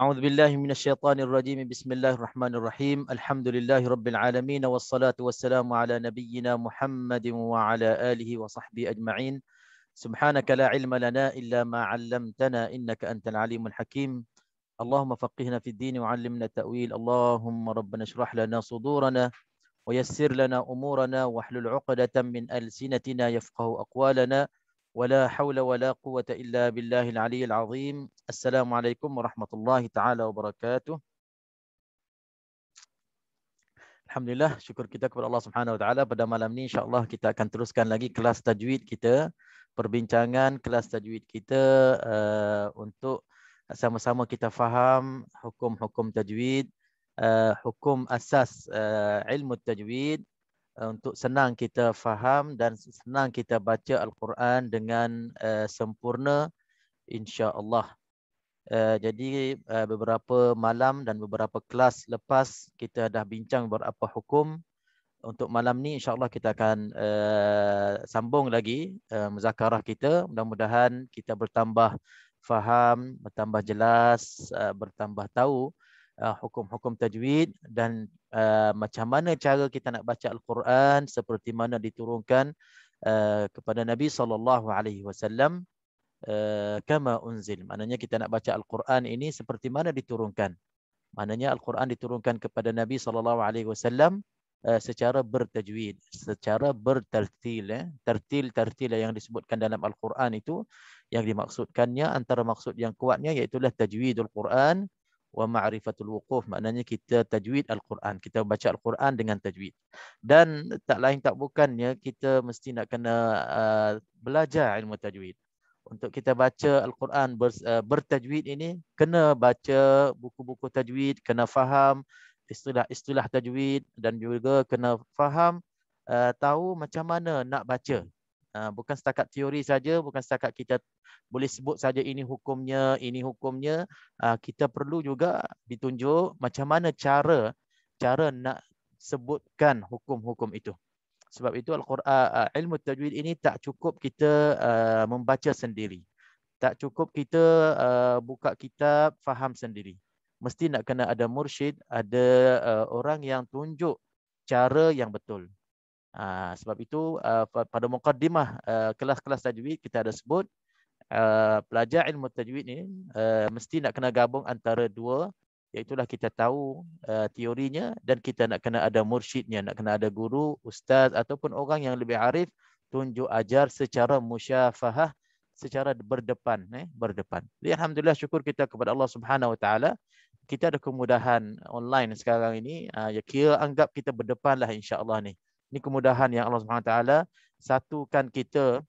أعوذ بالله من الشيطان الرجيم بسم الله الرحمن الرحيم الحمد لله رب العالمين والصلاة والسلام على نبينا محمد وعلى آله وصحبه أجمعين سبحانك لا علم لنا إلا ما علمتنا إنك أنت العليم الحكيم اللهم فقهنا في الدين وعلمنا التأويل اللهم ربنا اشرح لنا صدورنا ويسر لنا أمورنا واحلل عقدة من ألسنتنا يفقه أقوالنا ولا حول ولا قوة إلا بالله العلي العظيم السلام عليكم ورحمة الله تعالى وبركاته. Alhamdulillah, syukur kita kepada Allah Subhanahu Wa Taala pada malam ni insya-Allah kita akan teruskan lagi kelas tajwid kita, perbincangan kelas tajwid kita untuk sama-sama kita faham hukum-hukum tajwid, hukum asas ilmu tajwid untuk senang kita faham dan senang kita baca Al-Quran dengan sempurna insya-Allah. Jadi beberapa malam dan beberapa kelas lepas kita dah bincang beberapa hukum. Untuk malam ni insya-Allah kita akan sambung lagi muzakarah kita. Mudah-mudahan kita bertambah faham, bertambah jelas, bertambah tahu hukum-hukum tajwid dan macam mana cara kita nak baca Al-Quran seperti mana diturunkan kepada Nabi SAW. Kama unzil. Maknanya kita nak baca Al-Quran ini seperti mana diturunkan. Maknanya Al-Quran diturunkan kepada Nabi SAW secara bertajwid, secara bertartil. Tartil yang disebutkan dalam Al-Quran itu yang dimaksudkannya antara maksud yang kuatnya iaitulah tajwidul Quran wa ma'rifatul wuquf. Maknanya kita tajwid Al-Quran, kita baca Al-Quran dengan tajwid. Dan tak lain tak bukannya kita mesti nak kena belajar ilmu tajwid. Untuk kita baca Al-Quran bertajwid ini, kena baca buku-buku tajwid, kena faham istilah-istilah tajwid dan juga kena faham, tahu macam mana nak baca. Bukan setakat teori saja, bukan setakat kita boleh sebut saja ini hukumnya, kita perlu juga ditunjuk macam mana cara nak sebutkan hukum-hukum itu. Sebab itu Al-Quran, ilmu tajwid ini tak cukup kita membaca sendiri. Tak cukup kita buka kitab, faham sendiri. Mesti nak kena ada mursyid, ada orang yang tunjuk cara yang betul. Sebab itu pada muqaddimah kelas-kelas tajwid kita ada sebut pelajar ilmu tajwid ni mesti nak kena gabung antara dua, iaitulah kita tahu teorinya dan kita nak kena ada mursyidnya, nak kena ada guru, ustaz ataupun orang yang lebih arif tunjuk ajar secara musyafahah, secara berdepan. Jadi alhamdulillah, syukur kita kepada Allah Subhanahu Wa Taala, kita ada kemudahan online sekarang ini. Ya kira anggap kita berdepan lah insya-Allah ni. Ini kemudahan yang Allah Subhanahu Wa Taala satukan kita.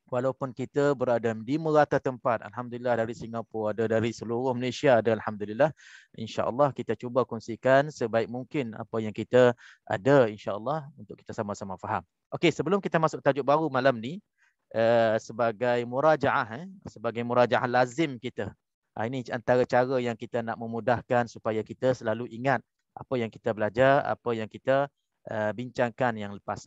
Walaupun kita berada di merata tempat, alhamdulillah, dari Singapura ada, dari seluruh Malaysia ada, alhamdulillah. Insya-Allah kita cuba kongsikan sebaik mungkin apa yang kita ada, insya-Allah, untuk kita sama-sama faham. Okey, sebelum kita masuk tajuk baru malam ni, sebagai murajaah, sebagai murajaah lazim kita. Ini antara cara yang kita nak memudahkan supaya kita selalu ingat apa yang kita belajar, apa yang kita bincangkan yang lepas.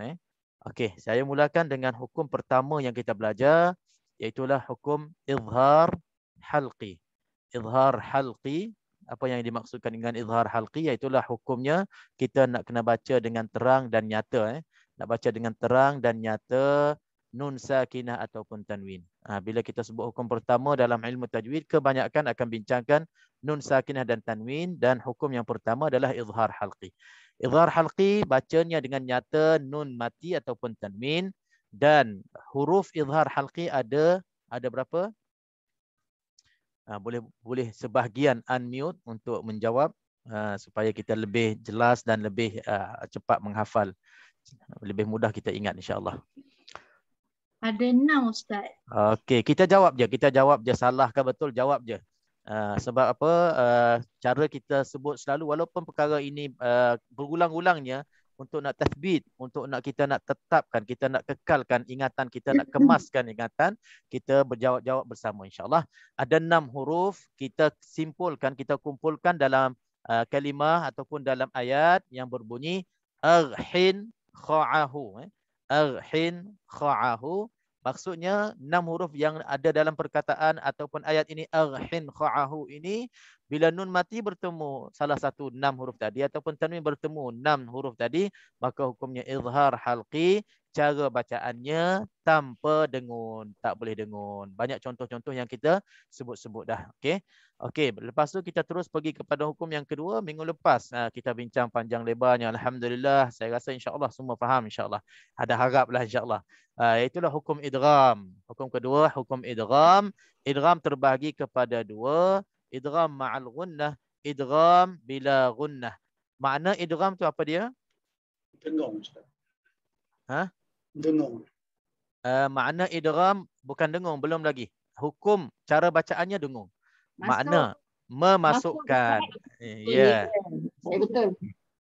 Okey, saya mulakan dengan hukum pertama yang kita belajar, iaitulah hukum izhar halqi. Izhar halqi, apa yang dimaksudkan dengan izhar halqi, iaitulah hukumnya kita nak kena baca dengan terang dan nyata. Nak baca dengan terang dan nyata nun sakinah ataupun tanwin. Bila kita sebut hukum pertama dalam ilmu tajwid, kebanyakan akan bincangkan nun sakinah dan tanwin, dan hukum yang pertama adalah izhar halqi. Izhar halqi bacanya dengan nyata nun mati ataupun tanwin, dan huruf izhar halqi ada berapa? Boleh sebahagian unmute untuk menjawab supaya kita lebih jelas dan lebih cepat menghafal. Lebih mudah kita ingat insya-Allah. Ada 6 Ustaz. Okey, kita jawab je, salah ke betul jawab je. Sebab apa? Cara kita sebut selalu, walaupun perkara ini berulang-ulangnya untuk nak tathbit, untuk nak kita nak tetapkan, kita nak kekalkan ingatan, kita nak kemaskan ingatan, kita berjawab-jawab bersama insya-Allah. Ada 6 huruf kita simpulkan, kita kumpulkan dalam kalimah ataupun dalam ayat yang berbunyi arhin kha'ahu. Arhin kha'ahu. Maksudnya 6 huruf yang ada dalam perkataan ataupun ayat ini aghin kha'ahu ini, bila nun mati bertemu salah satu 6 huruf tadi ataupun tanwin bertemu 6 huruf tadi, maka hukumnya izhar halqi, cara bacaannya tanpa dengun, tak boleh dengun. Banyak contoh-contoh yang kita sebut-sebut dah. Okey. Okey, lepas tu kita terus pergi kepada hukum yang kedua. Minggu lepas kita bincang panjang lebarnya. Alhamdulillah, saya rasa insya-Allah semua faham insya-Allah. Ada haraplah insya-Allah. Itulah hukum idgham. Hukum kedua, hukum idgham. Idgham terbahagi kepada dua. Idgham ma'al gunnah, idgham bila gunnah. Makna idgham tu apa dia? Dengung, Ustaz. Ha? Dengung. Makna idgham bukan dengung, belum lagi. Hukum cara bacaannya dengung. Makna memasukkan. Ya. Saya betul.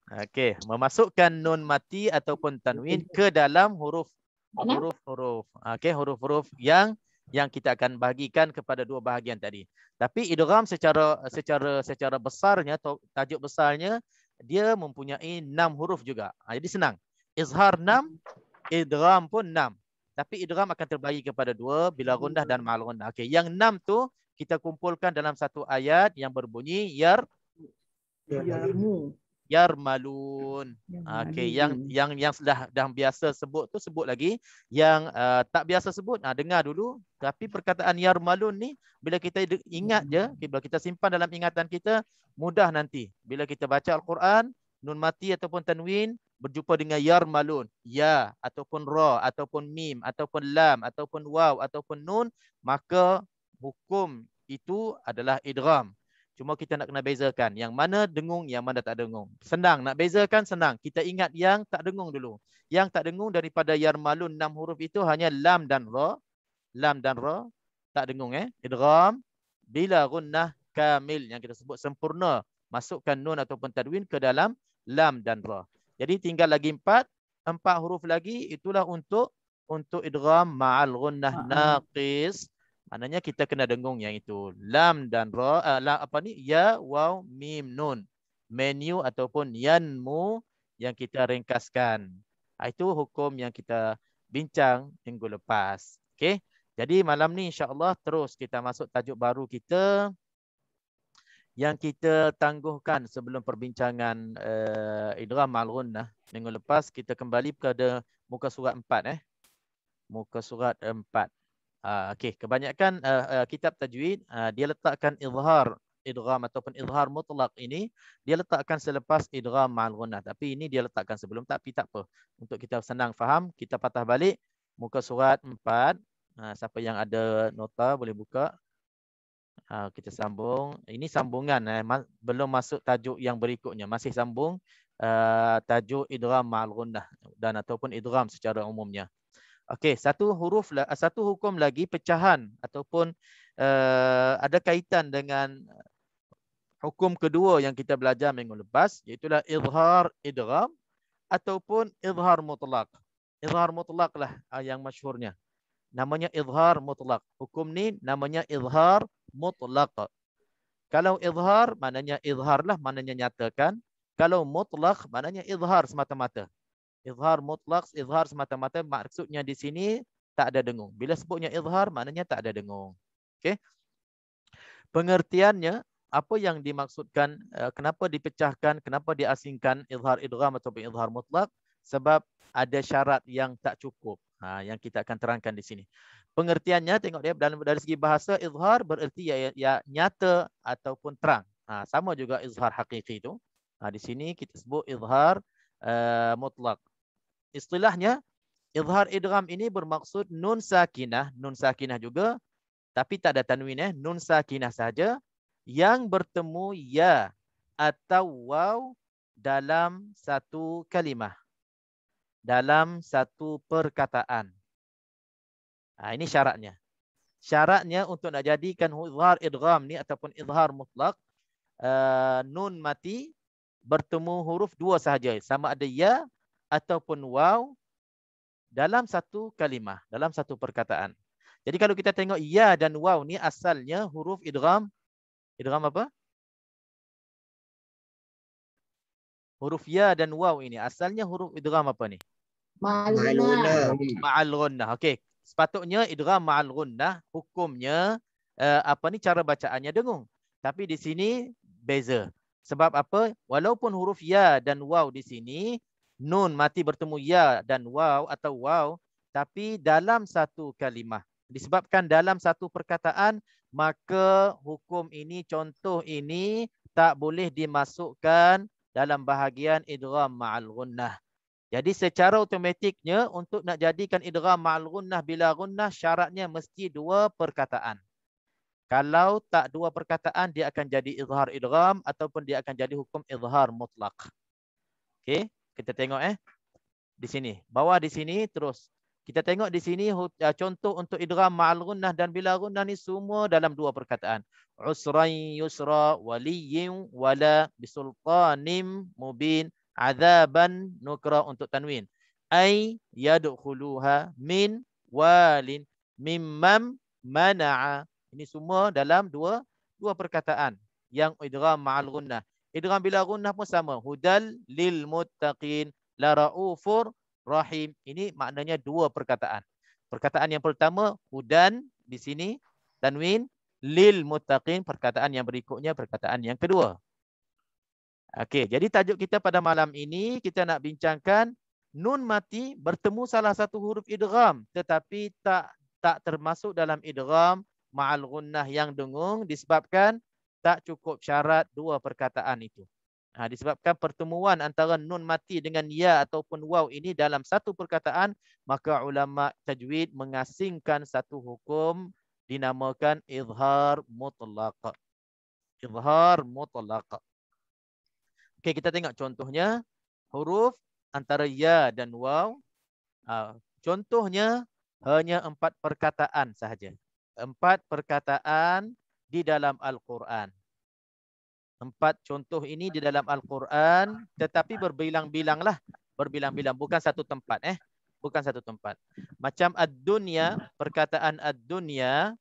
Okey, memasukkan nun mati ataupun tanwin ke dalam huruf-huruf. Okey, huruf-huruf yang kita akan bahagikan kepada dua bahagian tadi. Tapi idgham secara besarnya atau tajuk besarnya dia mempunyai 6 huruf juga. Jadi senang. Izhar 6, idgham pun 6. Tapi idgham akan terbagi kepada dua, bila gunnah dan ma'al gunnah. Okey, yang 6 tu kita kumpulkan dalam satu ayat yang berbunyi yarmalun. Okey, yang dah biasa sebut tu sebut lagi, yang tak biasa sebut dengar dulu. Tapi perkataan yarmalun ni bila kita ingat je, bila kita simpan dalam ingatan kita, mudah nanti bila kita baca Al-Quran, nun mati ataupun tanwin berjumpa dengan yarmalun, ya ataupun ra ataupun mim ataupun lam ataupun waw ataupun nun, maka hukum itu adalah idgham. Cuma kita nak kena bezakan yang mana dengung, yang mana tak dengung. Senang nak bezakan, senang. Kita ingat yang tak dengung dulu. Yang tak dengung daripada yarmalun 6 huruf itu hanya lam dan ra. Lam dan ra tak dengung Idgham bila gunnah kamil yang kita sebut sempurna. Masukkan nun ataupun tanwin ke dalam lam dan ra. Jadi tinggal lagi 4 huruf lagi, itulah untuk idgham ma'al gunnah naqis. Maknanya kita kena dengung yang itu. Lam dan ra, ya, waw, mim, nun. Menu ataupun yanmu yang kita ringkaskan. Itu hukum yang kita bincang minggu lepas. Okey. Jadi malam ni insya-Allah terus kita masuk tajuk baru kita yang kita tangguhkan sebelum perbincangan idgham ma'al gunnah. Minggu lepas kita kembali kepada muka surat 4 Muka surat 4. Okey, kebanyakan kitab tajwid dia letakkan izhar idgham ataupun izhar mutlaq ini dia letakkan selepas idgham ma'al gunnah, tapi ini dia letakkan sebelum, tapi tak apa. Untuk kita senang faham, kita patah balik muka surat 4. Siapa yang ada nota boleh buka. Kita sambung. Ini sambungan belum masuk tajuk yang berikutnya, masih sambung tajuk idgham ma'al gunnah dan ataupun idgham secara umumnya. Okey, satu hukum lagi, pecahan ataupun ada kaitan dengan hukum kedua yang kita belajar minggu lepas, iaitu izhar idgham ataupun izhar mutlaq. Izhar mutlaq lah yang masyhurnya. Namanya izhar mutlaq. Hukum ni namanya izhar mutlaq. Kalau izhar maknanya izharlah, maknanya nyatakan. Kalau mutlaq maknanya izhar semata-mata. Izhar mutlaq, izhar semata-mata, maksudnya di sini tak ada dengung. Bila sebutnya izhar, maknanya tak ada dengung. Okey. Pengertiannya, apa yang dimaksudkan, kenapa dipecahkan, kenapa diasingkan izhar idgham ataupun izhar mutlaq? Sebab ada syarat yang tak cukup. Yang kita akan terangkan di sini. Pengertiannya, tengok dia dari segi bahasa, izhar bererti ya nyata ataupun terang. Sama juga izhar hakiki itu. Di sini kita sebut izhar mutlaq. Istilahnya, izhar idgham ini bermaksud nun sakinah juga, tapi tak ada tanwin nun sakinah saja yang bertemu ya atau waw dalam satu kalimah, dalam satu perkataan. Ini syaratnya. Syaratnya untuk nak jadikan izhar idgham ni ataupun izhar mutlaq, nun mati bertemu huruf dua sahaja, sama ada ya ataupun waw dalam satu kalimah, dalam satu perkataan. Jadi kalau kita tengok ya dan waw ni asalnya huruf idgham. Idgham apa? Huruf ya dan waw ini asalnya huruf idgham apa ni? Ma'al gunnah. Ma'al gunnah. Okey. sepatutnya idgham ma'al gunnah hukumnya cara bacaannya dengung. Tapi di sini beza. Sebab apa? Walaupun huruf ya dan waw di sini nun mati bertemu ya dan waw atau waw, tapi dalam satu kalimah. Disebabkan dalam satu perkataan, maka hukum ini, contoh ini tak boleh dimasukkan dalam bahagian idgham ma'al gunnah. Jadi secara automatiknya untuk nak jadikan idgham ma'al gunnah bila gunnah, syaratnya mesti dua perkataan. Kalau tak dua perkataan, dia akan jadi izhar idgham ataupun dia akan jadi hukum izhar mutlak. Okey, kita tengok di sini. Bawah di sini terus. Kita tengok di sini contoh untuk idgham ma'al gunnah dan bila gunnah ni semua dalam dua perkataan. Usran yusra, waliyyin wala, bisultanim mubin, azaban nukra untuk tanwin. Ay yadkhuluha min walin mimmam mana'a. Ini semua dalam dua perkataan yang idgham ma'al gunnah. Idgham bila gunnah pun sama. Hudal lil muttaqin, la raufur rahim. Ini maknanya dua perkataan. Perkataan yang pertama hudan di sini tanwin, lil muttaqin perkataan yang berikutnya perkataan yang kedua. Okey, jadi tajuk kita pada malam ini kita nak bincangkan nun mati bertemu salah satu huruf idgham tetapi tak termasuk dalam idgham ma'al gunnah yang dengung disebabkan tak cukup syarat dua perkataan itu. Disebabkan pertemuan antara nun mati dengan ya ataupun waw ini dalam satu perkataan, maka ulama tajwid mengasingkan satu hukum dinamakan izhar mutlaq. Izhar mutlaq. Okey, kita tengok contohnya. Huruf antara ya dan waw. Contohnya hanya 4 perkataan sahaja. 4 perkataan di dalam Al-Quran. 4 contoh ini di dalam Al-Quran, tetapi berbilang-bilanglah. Berbilang-bilang, bukan satu tempat. Bukan satu tempat. Macam ad-dunya, perkataan ad-dunya.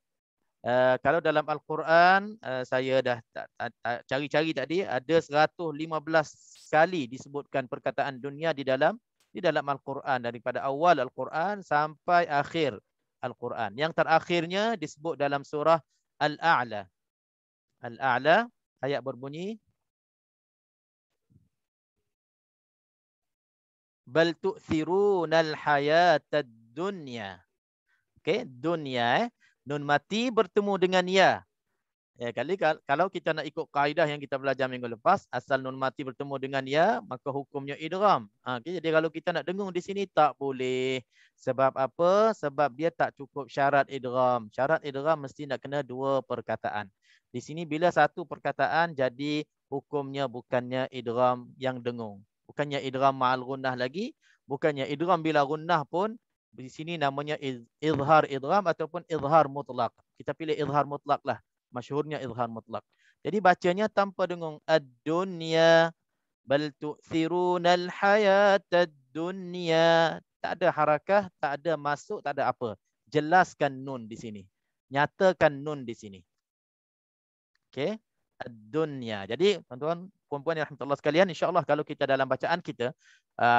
Kalau dalam Al-Quran, saya dah cari-cari tadi, ada 115 kali disebutkan perkataan dunia di dalam Al-Quran. Daripada awal Al-Quran sampai akhir Al-Quran. Yang terakhirnya disebut dalam surah Al-A'la. Al-A'la ayat berbunyi bal tu'thirunal hayatad dunya. Okey, dunia nun mati bertemu dengan ya. Kalau kita nak ikut kaedah yang kita belajar minggu lepas, asal nun mati bertemu dengan ya, maka hukumnya idgham. Okay, jadi kalau kita nak dengung di sini tak boleh. Sebab apa? Sebab dia tak cukup syarat idgham. Syarat idgham mesti nak kena dua perkataan. Di sini bila satu perkataan, jadi hukumnya bukannya idgham yang dengung. Bukannya idgham ma'al gunnah lagi, bukannya idgham bila gunnah pun. Di sini namanya izhar idgham ataupun izhar mutlaq. Kita pilih izhar mutlaq lah. Masyhurnya izhar mutlaq. Jadi bacanya tanpa dengung. Ad-dunya bal tu'thirunal hayatad dunya. Tak ada harakah, tak ada masuk, tak ada apa. Jelaskan nun di sini. Nyatakan nun di sini. Okey. Ad-dunya. Jadi tuan-tuan, puan-puan yang rahmatullah sekalian, insya-Allah kalau kita dalam bacaan kita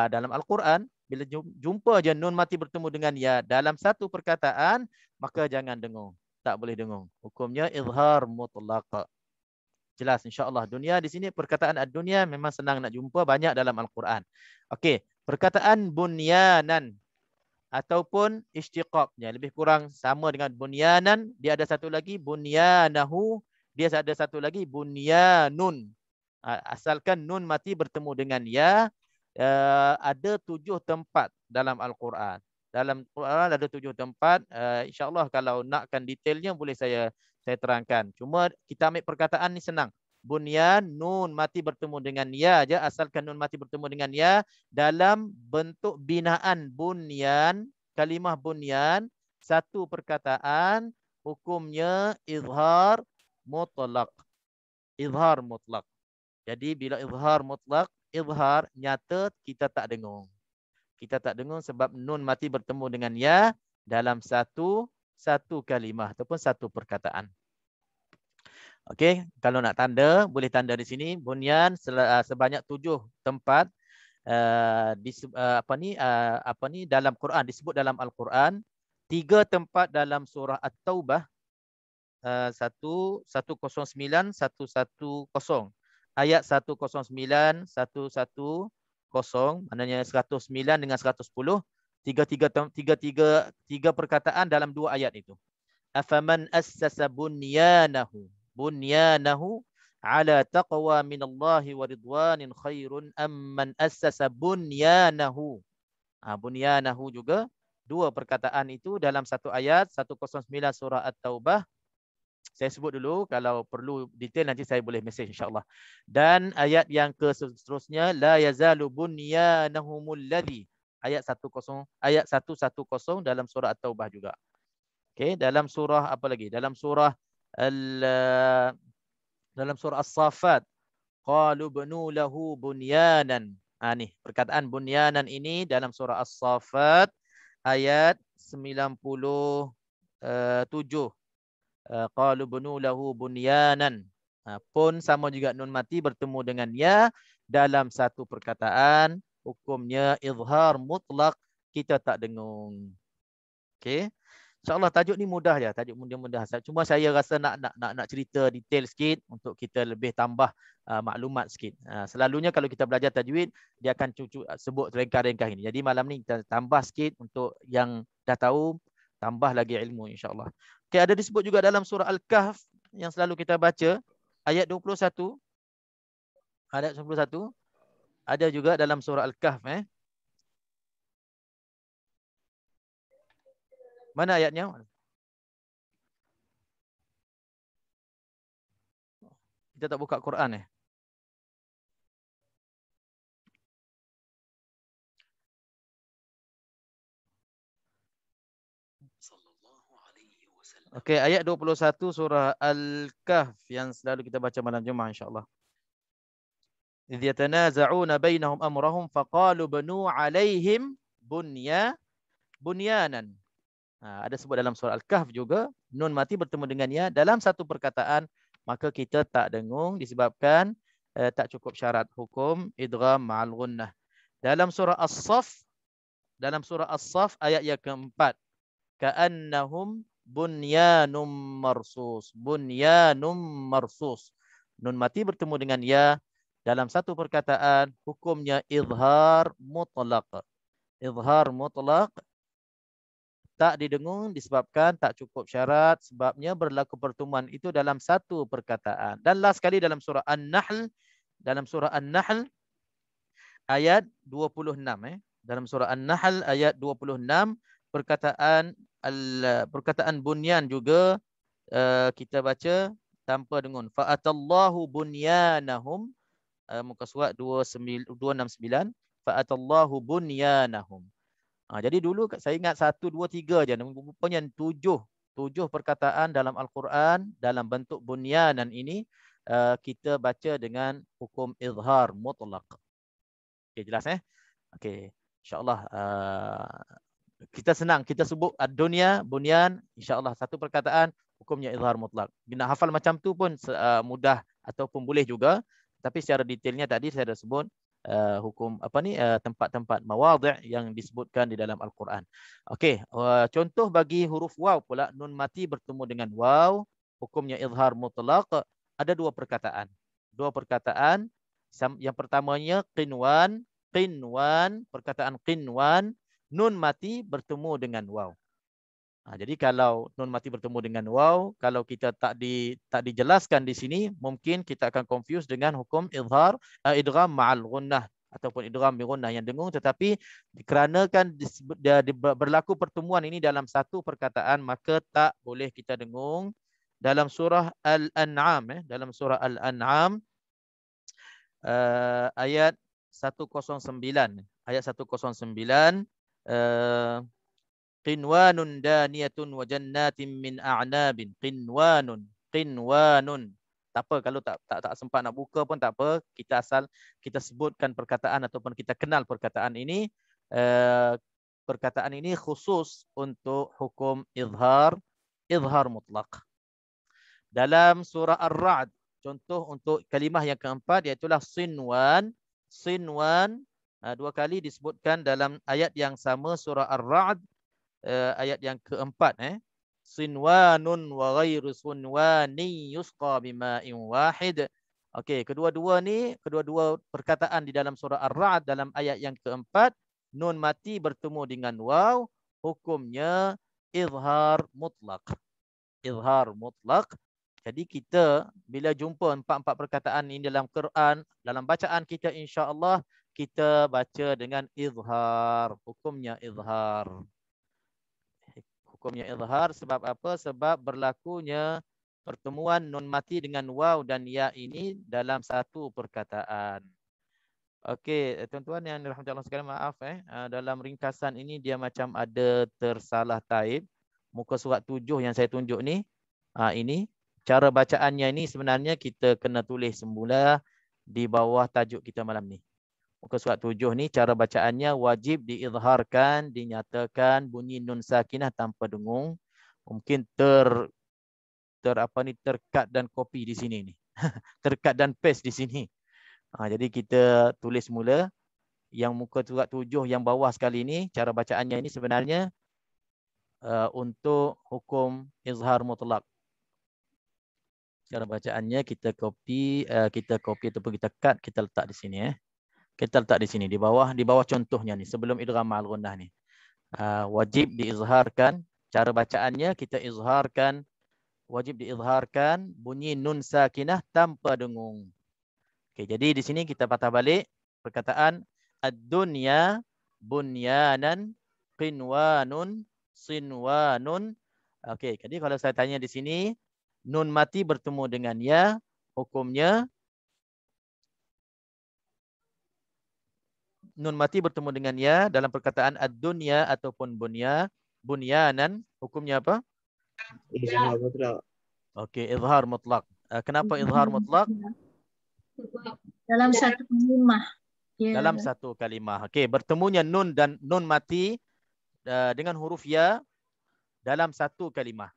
dalam Al-Quran, bila jumpa je nun mati bertemu dengan ya dalam satu perkataan, maka jangan dengung. Tak boleh dengung. Hukumnya izhar mutlaq. Jelas insya-Allah. Dunia di sini perkataan ad-dunya memang senang nak jumpa, banyak dalam Al-Quran. Okey, perkataan bunyanan ataupun istiqaqnya lebih kurang sama dengan bunyanan, dia ada satu lagi bunyanahu, dia ada satu lagi bunyanun. Asalkan nun mati bertemu dengan ya, ada 7 tempat dalam Al-Quran. Dalam Quran ada 7 tempat. InsyaAllah kalau nakkan detailnya boleh saya terangkan. Cuma kita ambil perkataan ni senang. Bunyan, nun mati bertemu dengan ya aja. Asalkan nun mati bertemu dengan ya dalam bentuk binaan bunyan, kalimah bunyan, satu perkataan, hukumnya izhar mutlaq. Izhar mutlaq. Jadi bila izhar mutlaq, izhar nyata, kita tak dengung. Kita tak dengung sebab nun mati bertemu dengan ya dalam satu kalimah ataupun satu perkataan. Okey, kalau nak tanda, boleh tanda di sini. Bunyan sebanyak 7 tempat dalam Quran, disebut dalam Al-Quran. 3 tempat dalam surah At-Taubah 109 110 ayat 109 110 maknanya 109 dengan 110 tiga perkataan dalam 2 ayat itu. Afaman assasa bunyanahu ala taqwa minallahi wa ridwanin khairun amman assasa bunyanahu. Bunyanahu juga 2 perkataan itu dalam 1 ayat 109 surah At-Taubah. Saya sebut dulu, kalau perlu detail nanti saya boleh mesej insya-Allah. Dan ayat yang seterusnya la yazalu bunyanahumul ladzi ayat 110 dalam surah At-Taubah juga. Okey, dalam surah apa lagi? Dalam surah As-Saffat qalu banu lahu bunyanan. Ni perkataan bunyanan ini dalam surah As-Saffat ayat 97. Qalu banu lahu bunyanan. Pun sama juga nun mati bertemu dengan ya dalam satu perkataan, hukumnya izhar mutlak, kita tak dengung. Okey. InsyaAllah tajuk ni mudah je, tajuk mudah-mudah. Cuma saya rasa nak cerita detail sikit untuk kita lebih tambah maklumat sikit. Selalunya kalau kita belajar tajwid, dia akan sebut ringkas-ringkas ini. Jadi malam ni kita tambah sikit untuk yang dah tahu, tambah lagi ilmu insya-Allah. Okey, ada disebut juga dalam surah Al-Kahf yang selalu kita baca ayat 21. Ayat 21 ada juga dalam surah Al-Kahf Mana ayatnya? Kita tak buka Quran Okey, ayat 21 surah Al-Kahf yang selalu kita baca malam Jumaat insya-Allah. Idh yatanaza'una bainahum amrahum faqalu banu 'alaihim bunyanan. Ada sebut dalam surah Al-Kahf juga, nun mati bertemu dengan ya dalam satu perkataan, maka kita tak dengung disebabkan tak cukup syarat hukum idgham ma'al gunnah. Dalam surah As-Saff ayat yang keempat, ka'annahum bunyanum marsus. Nun mati bertemu dengan ya dalam satu perkataan, hukumnya izhar mutlaq. Izhar mutlaq tak didengung disebabkan tak cukup syarat, sebabnya berlaku pertemuan itu dalam satu perkataan. Dan last sekali dalam surah An-Nahl, ayat 26 Dalam surah An-Nahl ayat 26 perkataan bunyan juga kita baca tanpa dengung. Fa'atallahu bunyanahum, muka surat 269, fa'atallahu bunyanahum. Jadi dulu saya ingat 1, 2, 3 je. Rupanya 7 perkataan dalam Al-Quran dalam bentuk bunyanan ini kita baca dengan hukum izhar mutlaq. Okey, jelas Okey, insya-Allah kita senang, kita sebut ad-dunya, bunyan, insya-Allah satu perkataan hukumnya izhar mutlaq. Nak hafal macam tu pun mudah ataupun boleh juga, tapi secara detailnya tadi saya dah sebut hukum tempat-tempat mawadhi' yang disebutkan di dalam Al-Quran. Okey, contoh bagi huruf waw pula, nun mati bertemu dengan waw, hukumnya izhar mutlaq. Ada 2 perkataan. Yang pertamanya qinwan, perkataan qinwan, nun mati bertemu dengan waw. Jadi kalau nun mati bertemu dengan waw, kalau kita tak dijelaskan di sini, mungkin kita akan confuse dengan hukum idgham ma'al gunnah ataupun idgham bi gunnah yang dengung, tetapi kerana kan berlaku pertemuan ini dalam satu perkataan, maka tak boleh kita dengung. Dalam surah Al-An'am ayat 109 qinwanun daniyatun wa jannatin min a'nabin. Qinwanun. Tak apa kalau tak sempat nak buka pun tak apa. Kita sebutkan perkataan ataupun kita kenal perkataan ini. Perkataan ini khusus untuk hukum izhar mutlaq. Dalam surah Ar-Ra'd, contoh untuk kalimah yang keempat iaitulah sinwan. 2 kali disebutkan dalam ayat yang sama surah Ar-Ra'd. ayat yang keempat. Sinwanun wa ghairu sunwani yusqa bima'in wahid. Okey, kedua-dua perkataan di dalam surah Ar-Ra'd dalam ayat yang keempat, nun mati bertemu dengan waw, hukumnya izhar mutlak. Izhar mutlak. Jadi kita bila jumpa empat-empat perkataan ini dalam Quran, dalam bacaan kita insya-Allah kita baca dengan izhar. Hukumnya izhar. Hukumnya izhar sebab apa? Sebab berlakunya pertemuan nun mati dengan waw dan ya ini dalam satu perkataan. Okey, tuan-tuan yang dirahmati Allah sekalian, maaf dalam ringkasan ini dia macam ada tersalah taib. Muka surat 7 yang saya tunjuk ni, ini cara bacaannya ini sebenarnya kita kena tulis semula di bawah tajuk kita malam ni. Muka surat 7 ni cara bacaannya wajib diizharkan, dinyatakan bunyi nun sakinah tanpa dengung. Mungkin terkat dan copy di sini ni. Terkat dan paste di sini. Jadi kita tulis mula yang muka surat 7 yang bawah sekali ni, cara bacaannya ini sebenarnya untuk hukum izhar mutlak. Cara bacaannya kita copy ataupun kita cut, kita letak di sini Kita letak di sini di bawah contohnya ni sebelum idgham ma'al ghunnah ni. Wajib diizharkan, cara bacaannya kita izharkan, wajib diizharkan bunyi nun sakinah tanpa dengung. Okey, jadi di sini kita patah balik perkataan ad-dunya bunyanan qinwanun sinwanun. Okey, jadi kalau saya tanya di sini nun mati bertemu dengan ya, hukumnya nun mati bertemu dengan ya dalam perkataan ad-dunya ataupun bunyanan, hukumnya apa? Izhar mutlak. Okey, izhar mutlak. Kenapa izhar mutlak? Dalam satu kalimah. Ya. Dalam satu kalimah. Okey, bertemunya nun dan nun mati dengan huruf ya dalam satu kalimah.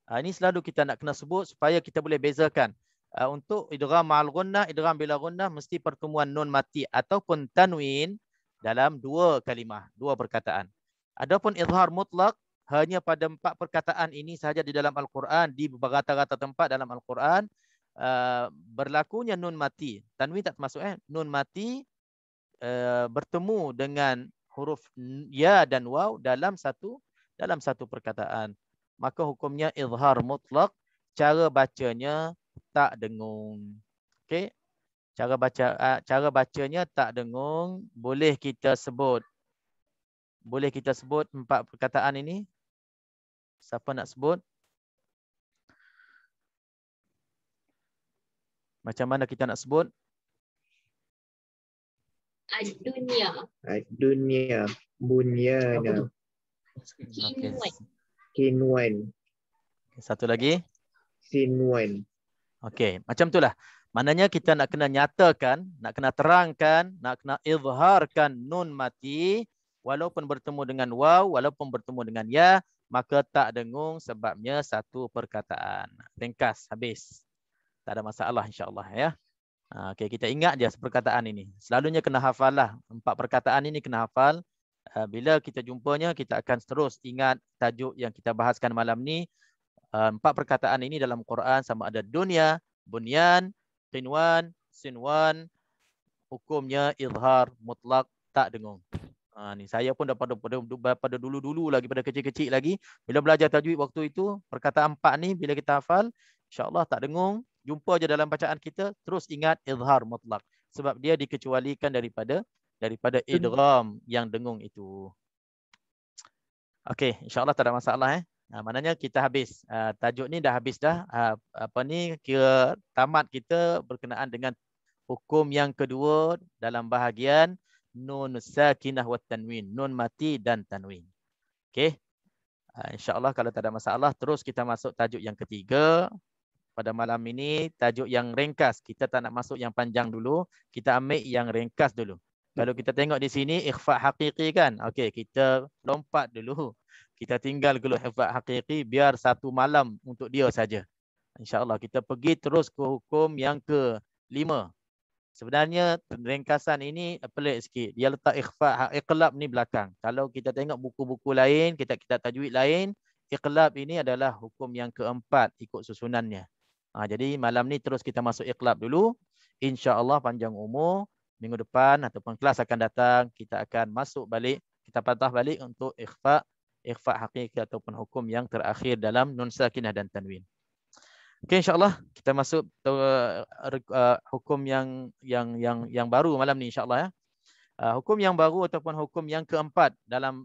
Ini selalu kita nak kena sebut supaya kita boleh bezakan. Untuk idgham ma'al ghunnah, idgham bila ghunnah mesti pertemuan nun mati ataupun tanwin dalam dua kalimah, dua perkataan. Adapun izhar mutlak hanya pada 4 perkataan ini sahaja di dalam Al-Quran, di berrata-rata tempat dalam Al-Quran. Berlakunya nun mati, tanwin tak termasuk nun mati bertemu dengan huruf ya dan waw dalam satu perkataan, maka hukumnya izhar mutlak, cara bacanya tak dengung. Okey, cara bacanya tak dengung. Boleh kita sebut 4 perkataan ini. Siapa nak sebut? Macam mana kita nak sebut? Ad-dunya. Ad-dunya bunyana kinwan. Satu lagi. Sinwan. Okey, macam itulah. Maknanya kita nak kena nyatakan, nak kena terangkan, nak kena izharkan nun mati walaupun bertemu dengan waw, walaupun bertemu dengan ya, maka tak dengung sebabnya satu perkataan. Ringkas, habis. Tak ada masalah insya-Allah ya. Okey, kita ingat je perkataan ini. Selalunya kena hafal lah. 4 perkataan ini kena hafal. Bila kita jumpanya, kita akan terus ingat tajuk yang kita bahaskan malam ni. 4 perkataan ini dalam Quran sama ada dunia, bunyan, qinwan, sinwan. Hukumnya izhar mutlak, tak dengung. Ni saya pun pada dulu-dulu lagi, pada kecil-kecil lagi. Bila belajar tajwid waktu itu, perkataan 4 ni bila kita hafal, insya-Allah tak dengung. Jumpa je dalam bacaan kita, terus ingat izhar mutlak. Sebab dia dikecualikan daripada idgham yang dengung itu. Okey, insya-Allah tak ada masalah maknanya kita habis. Tajuk ni dah habis dah. Kira tamat kita berkenaan dengan hukum yang kedua dalam bahagian nun sakinah wa tanwin, nun mati dan tanwin. Okey. Insya-Allah kalau tak ada masalah, terus kita masuk tajuk yang ketiga. Pada malam ini tajuk yang ringkas. Kita tak nak masuk yang panjang dulu, kita ambil yang ringkas dulu. Kalau kita tengok di sini ikhfa haqiqi kan. Okey, kita lompat dulu. Kita tinggal dulu ikhfa haqiqi biar satu malam untuk dia saja. Insya-Allah kita pergi terus ke hukum yang ke-5. Sebenarnya ringkasan ini pelik sikit. Dia letak iqlab ni belakang. Kalau kita tengok buku-buku lain, kitab-kitab tajwid lain, iqlab ini adalah hukum yang keempat ikut susunannya. Jadi malam ni terus kita masuk iqlab dulu. InsyaAllah panjang umur, minggu depan ataupun kelas akan datang, kita akan masuk balik, kita patah balik untuk ikhfa hakiki ataupun hukum yang terakhir dalam nun sakinah dan tanwin. Okey, insyaAllah kita masuk hukum yang baru malam ni insyaAllah ya. Hukum yang baru ataupun hukum yang keempat dalam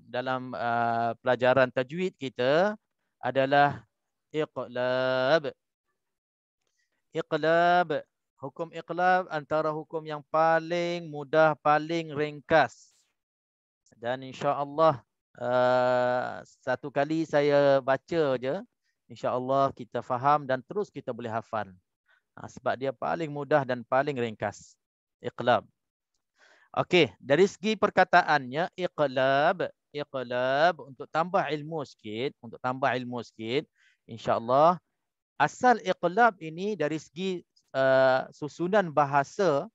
pelajaran tajwid kita adalah iqlab. Iqlab. Hukum iqlab antara hukum yang paling mudah, paling ringkas. Dan insya-Allah satu kali saya baca je, insya-Allah kita faham dan terus kita boleh hafal. Sebab dia paling mudah dan paling ringkas. Iqlab. Okey, dari segi perkataannya iqlab untuk tambah ilmu sikit, insya-Allah asal iqlab ini dari segi susunan bahasa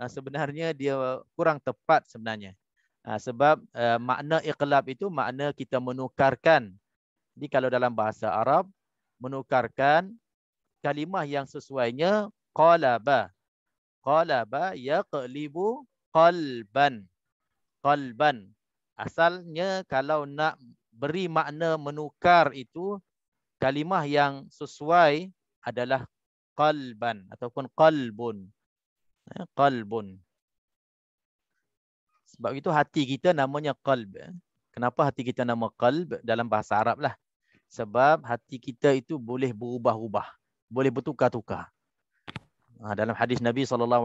sebenarnya dia kurang tepat sebenarnya. Sebab makna iqlab itu makna kita menukarkan. Jadi kalau dalam bahasa Arab menukarkan kalimah yang sesuainya qalaba. Qalaba yaqlibu qalban. Qalban. Asalnya kalau nak beri makna menukar itu kalimah yang sesuai adalah qalban ataupun qalbun. Qalbun. Sebab itu hati kita namanya qalb. Kenapa hati kita nama qalb dalam bahasa Arab lah? Sebab hati kita itu boleh berubah-ubah, boleh bertukar-tukar. Dalam hadis Nabi SAW,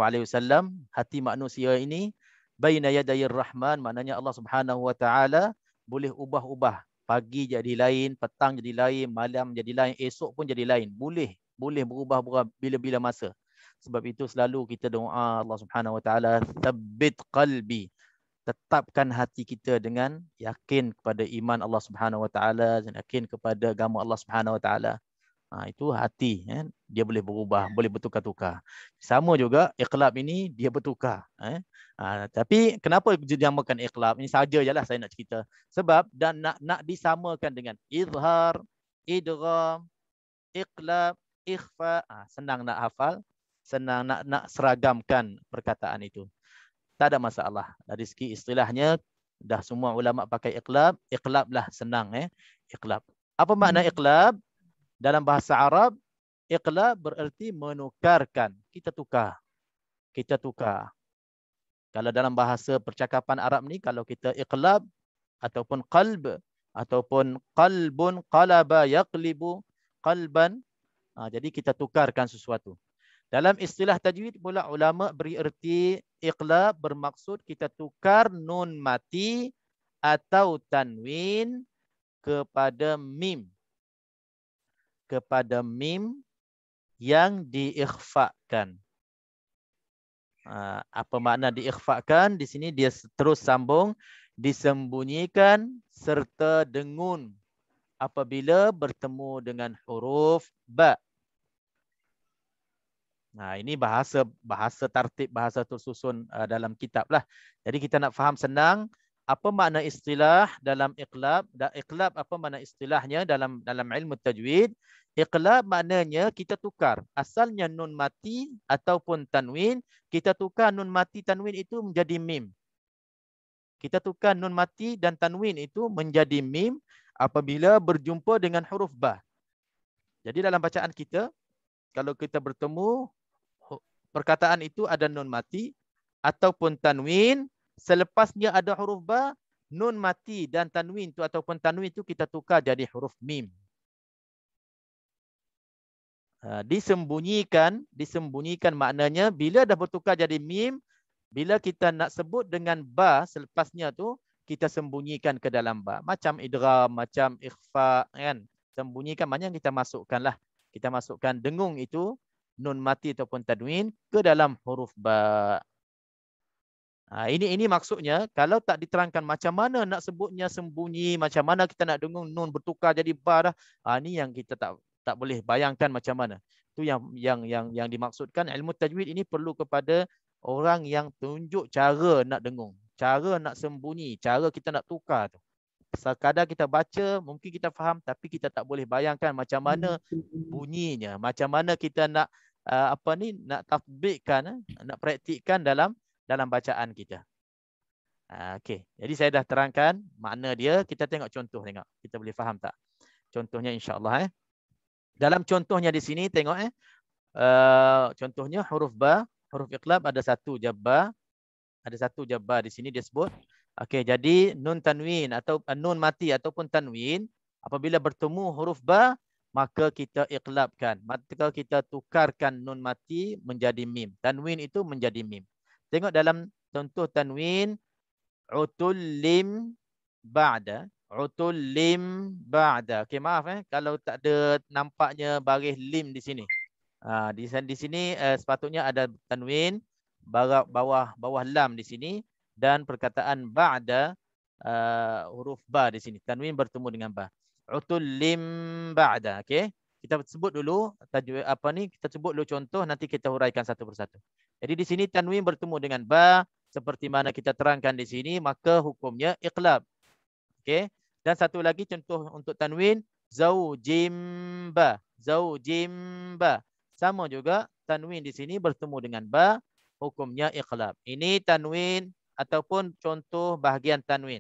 hati manusia ini baina yadayir rahman, maknanya Allah Subhanahu Wa Taala boleh ubah-ubah. Pagi jadi lain, petang jadi lain, malam jadi lain, esok pun jadi lain. Boleh berubah-ubah bila-bila masa. Sebab itu selalu kita doa Allah Subhanahu Wa Taala, tsabbit qalbi. Tetapkan hati kita dengan yakin kepada iman Allah Subhanahu Wa Taala dan yakin kepada agama Allah Subhanahu Wa Taala. Itu hati, dia boleh berubah, boleh bertukar-tukar. Sama juga iqlab ini dia bertukar. Tapi kenapa dinamakan iqlab? Ini saja jelah saya nak cerita. Sebab dan nak disamakan dengan izhar, idgham, iqlab, ikhfa. Senang nak hafal, senang nak seragamkan perkataan itu. Tak ada masalah. Dari segi istilahnya, dah semua ulama pakai iqlab. Iqlab lah senang. Iqlab. Apa makna iqlab? Dalam bahasa Arab, iqlab bererti menukarkan. Kita tukar. Kalau dalam bahasa percakapan Arab ni, kalau kita iqlab ataupun qalb, ataupun qalbun, qalaba, yaqlibu, qalban. Jadi kita tukarkan sesuatu. Dalam istilah tajwid pula ulama beri erti iqlab bermaksud kita tukar nun mati atau tanwin kepada mim. Kepada mim yang diikhfakan. Apa makna diikhfakan? Di sini dia terus sambung, disembunyikan serta dengun apabila bertemu dengan huruf ba. Ini bahasa tartib, bahasa tersusun dalam kitab lah. Jadi kita nak faham senang apa makna istilah dalam iqlab. Iqlab apa makna istilahnya dalam ilmu tajwid? Iqlab maknanya kita tukar. Asalnya nun mati ataupun tanwin, kita tukar nun mati tanwin itu menjadi mim. Kita tukar nun mati dan tanwin itu menjadi mim apabila berjumpa dengan huruf ba. Jadi dalam bacaan kita, kalau kita bertemu perkataan itu ada nun mati ataupun tanwin, selepasnya ada huruf ba, nun mati dan tanwin itu ataupun tanwin itu kita tukar jadi huruf mim. Disembunyikan maknanya bila dah bertukar jadi mim, bila kita nak sebut dengan ba selepasnya tu kita sembunyikan ke dalam ba. Macam idgham, macam ikhfa kan. Sembunyikan maknanya kita masukkanlah. Kita masukkan dengung itu nun mati ataupun tanwin ke dalam huruf ba. Ini maksudnya kalau tak diterangkan macam mana nak sebutnya sembunyi, macam mana kita nak dengung nun bertukar jadi ba dah. Ini yang kita tak boleh bayangkan macam mana. Itu yang dimaksudkan ilmu tajwid ini perlu kepada orang yang tunjuk cara nak dengung, cara nak sembunyi, cara kita nak tukar tu. Sekadar kita baca, mungkin kita faham, tapi kita tak boleh bayangkan macam mana bunyinya, macam mana kita nak nak tatbikkan, nak praktikkan dalam bacaan kita. Okey, jadi saya dah terangkan makna dia. Kita tengok contoh, tengok kita boleh faham tak contohnya, insya-Allah. Dalam contohnya di sini tengok contohnya huruf ba, huruf iqlab ada satu je ba, ada satu je ba di sini dia sebut. Okey, jadi nun tanwin atau nun mati ataupun tanwin apabila bertemu huruf ba maka kita iqlabkan. Maka kita tukarkan nun mati menjadi mim. Tanwin itu menjadi mim. Tengok dalam contoh tanwin utullim ba'da. Utullim ba'da. Okey, maaf kalau tak ada nampaknya baris lim di sini. Di sini sepatutnya ada tanwin bawah lam di sini dan perkataan ba'da huruf ba di sini. Tanwin bertemu dengan ba. Utullim ba'da. Okey. Kita sebut dulu kita sebut dulu contoh, nanti kita huraikan satu persatu. Jadi di sini tanwin bertemu dengan ba seperti mana kita terangkan di sini, maka hukumnya iqlab. Okey. Dan satu lagi contoh untuk tanwin zaujim ba. Zaujim ba. Sama juga tanwin di sini bertemu dengan ba, hukumnya iqlab. Ini tanwin ataupun contoh bahagian tanwin.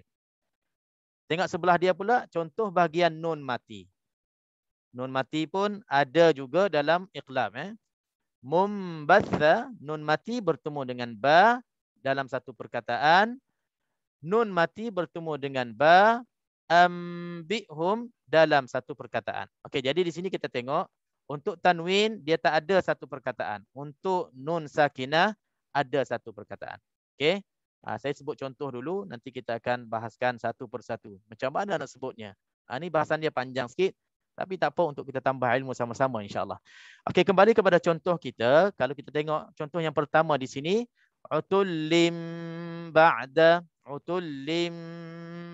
Tengok sebelah dia pula contoh bahagian nun mati. Nun mati pun ada juga dalam iqlab. Mumbatha, nun mati bertemu dengan ba dalam satu perkataan. Nun mati bertemu dengan ba ambihum dalam satu perkataan. Okey, jadi di sini kita tengok untuk tanwin dia tak ada satu perkataan. Untuk nun sakinah ada satu perkataan. Okey. Saya sebut contoh dulu, nanti kita akan bahaskan satu persatu. Macam mana nak sebutnya? Ini bahasan dia panjang sikit, tapi tak apa untuk kita tambah ilmu sama-sama, insya-Allah. Okey, kembali kepada contoh kita. Kalau kita tengok contoh yang pertama di sini, utullim ba'da, utullim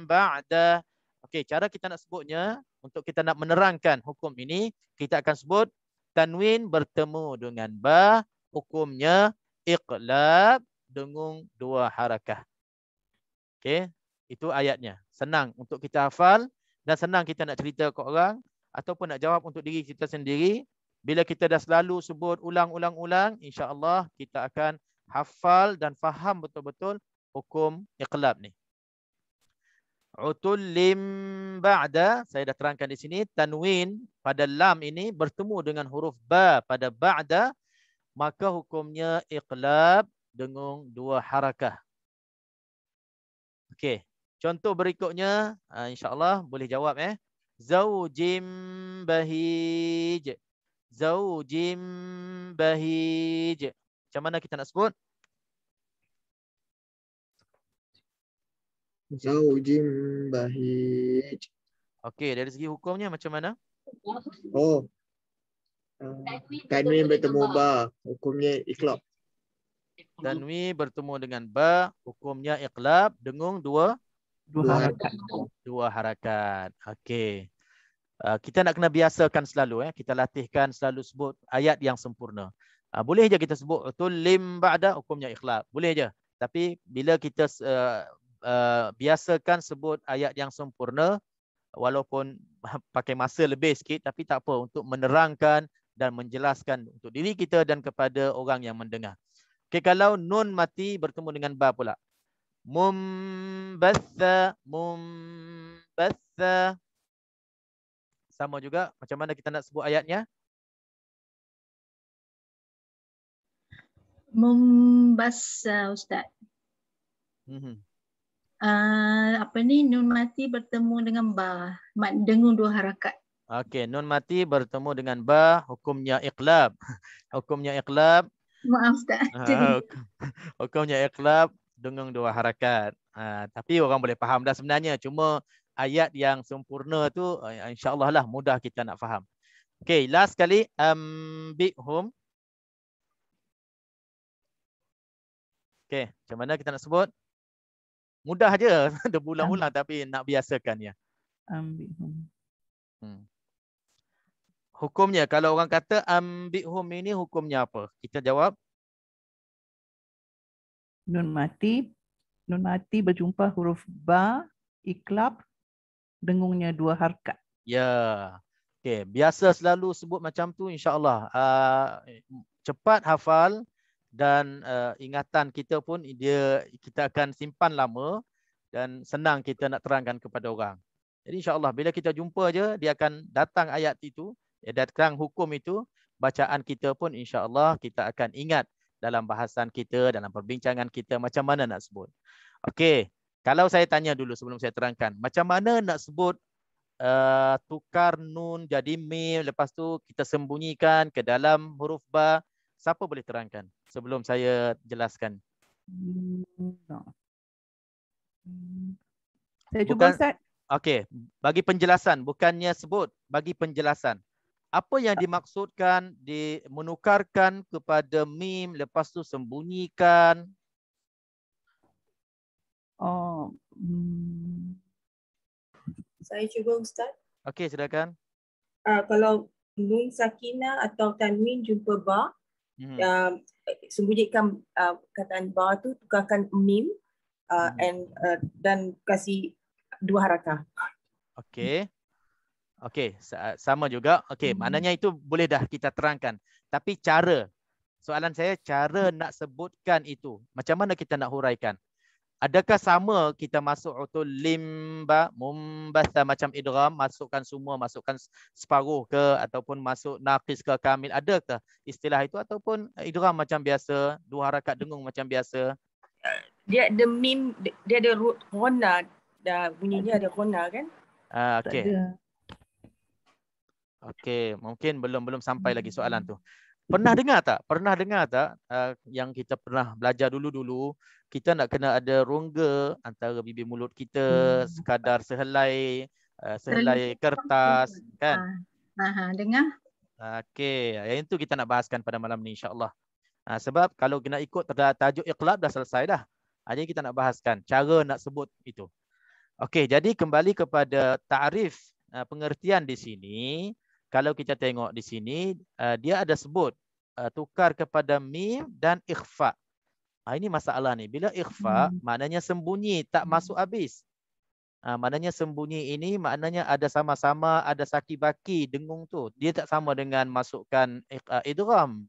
ba'da. Okey, cara kita nak sebutnya, untuk kita nak menerangkan hukum ini, kita akan sebut tanwin bertemu dengan ba, hukumnya iqlab dengung dua harakah. Okey, itu ayatnya. Senang untuk kita hafal dan senang kita nak cerita ke orang ataupun nak jawab untuk diri kita sendiri. Bila kita dah selalu sebut ulang-ulang-ulang, insya-Allah kita akan hafal dan faham betul-betul hukum iqlab ni. Utullim ba'da, saya dah terangkan di sini, tanwin pada lam ini bertemu dengan huruf ba pada ba'da, maka hukumnya iqlab dengung dua harakah. Okey, contoh berikutnya insya-Allah boleh jawab Zaujim bahij. Zaujim bahij. Macam mana kita nak sebut? Zaujim bahij. Okey, dari segi hukumnya macam mana? Oh. Tanwin bertemu ba, hukumnya iqlab. Tanwin bertemu dengan ba, hukumnya iqlab dengung dua harakat. Dua harakat. Okey. Kita nak kena biasakan selalu kita latihkan selalu sebut ayat yang sempurna. Boleh je kita sebut utullim ba'da, hukumnya iqlab. Boleh je. Tapi bila kita biasakan sebut ayat yang sempurna, walaupun pakai masa lebih sikit, tapi tak apa, untuk menerangkan dan menjelaskan untuk diri kita dan kepada orang yang mendengar. Okey, kalau nun mati bertemu dengan ba pula. Mumbatha, mumbatha. Sama juga, macam mana kita nak sebut ayatnya? Mumbassa, Ustaz. Nun mati bertemu dengan ba, dengung dua harakat. Okey, nun mati bertemu dengan ba, hukumnya iqlab. Hukumnya iqlab. Maaf Ustaz. Hukumnya iqlab dengung dua harakat. Tapi orang boleh faham dah sebenarnya. Cuma ayat yang sempurna tu insya-Allah lah mudah kita nak faham. Okey, last kali ambihum. Okey, macam mana kita nak sebut? Mudah je, dah ulang-ulang tapi nak biasakan ya. Ambihum. Hukumnya kalau orang kata ambihum ini hukumnya apa? Kita jawab Nun mati berjumpa huruf ba, iklab, dengungnya 2 harakat. Ya. Okey, biasa selalu sebut macam tu insya-Allah. Cepat hafal dan ingatan kita pun kita akan simpan lama dan senang kita nak terangkan kepada orang. Jadi insya-Allah bila kita jumpa je dia akan datang ayat itu, datang hukum itu, bacaan kita pun insya-Allah kita akan ingat dalam bahasan kita, dalam perbincangan kita macam mana nak sebut. Okey, kalau saya tanya dulu sebelum saya terangkan, macam mana nak sebut tukar nun jadi mim, lepas tu kita sembunyikan ke dalam huruf ba. Siapa boleh terangkan sebelum saya jelaskan? Saya cuba, Ustaz. Okey, bagi penjelasan, bukannya sebut, bagi penjelasan. Apa yang dimaksudkan menukarkan kepada mim lepas tu sembunyikan? Saya cuba, Ustaz. Okey, silakan. Kalau nun sakinah atau tanwin jumpa ba, sembunyikan kataan ba tu, tukarkan mim dan kasih 2 harakah. Okey. Okey, sama juga. Okey, maknanya itu boleh dah kita terangkan. Tapi soalan saya cara nak sebutkan itu, macam mana kita nak huraikan? Adakah sama kita masuk utul limba, mumbatha macam idgham, masukkan semua, masukkan separuh ke, ataupun masuk naqis ke kamil? Adakah istilah itu ataupun idgham macam biasa, 2 harakat dengung macam biasa? Dia ada mim, dia ada rona, bunyinya ada rona kan? Okey. Okey, mungkin belum sampai lagi soalan tu. Pernah dengar tak yang kita pernah belajar dulu-dulu, kita nak kena ada rongga antara bibir mulut kita, sekadar sehelai kertas kan? Dengar. Okey, yang itu kita nak bahaskan pada malam ni insya-Allah. Sebab kalau kena ikut tajuk iqlab dah selesai dah. Jadi kita nak bahaskan cara nak sebut itu. Okey, jadi kembali kepada ta'rif, pengertian di sini. Kalau kita tengok di sini, dia ada sebut tukar kepada mim dan ikhfa. Ini masalah ni. Bila ikhfa, maknanya sembunyi, tak masuk habis. Maknanya sembunyi ini, maknanya ada sama-sama, ada saki-baki dengung tu. Dia tak sama dengan masukkan idgham.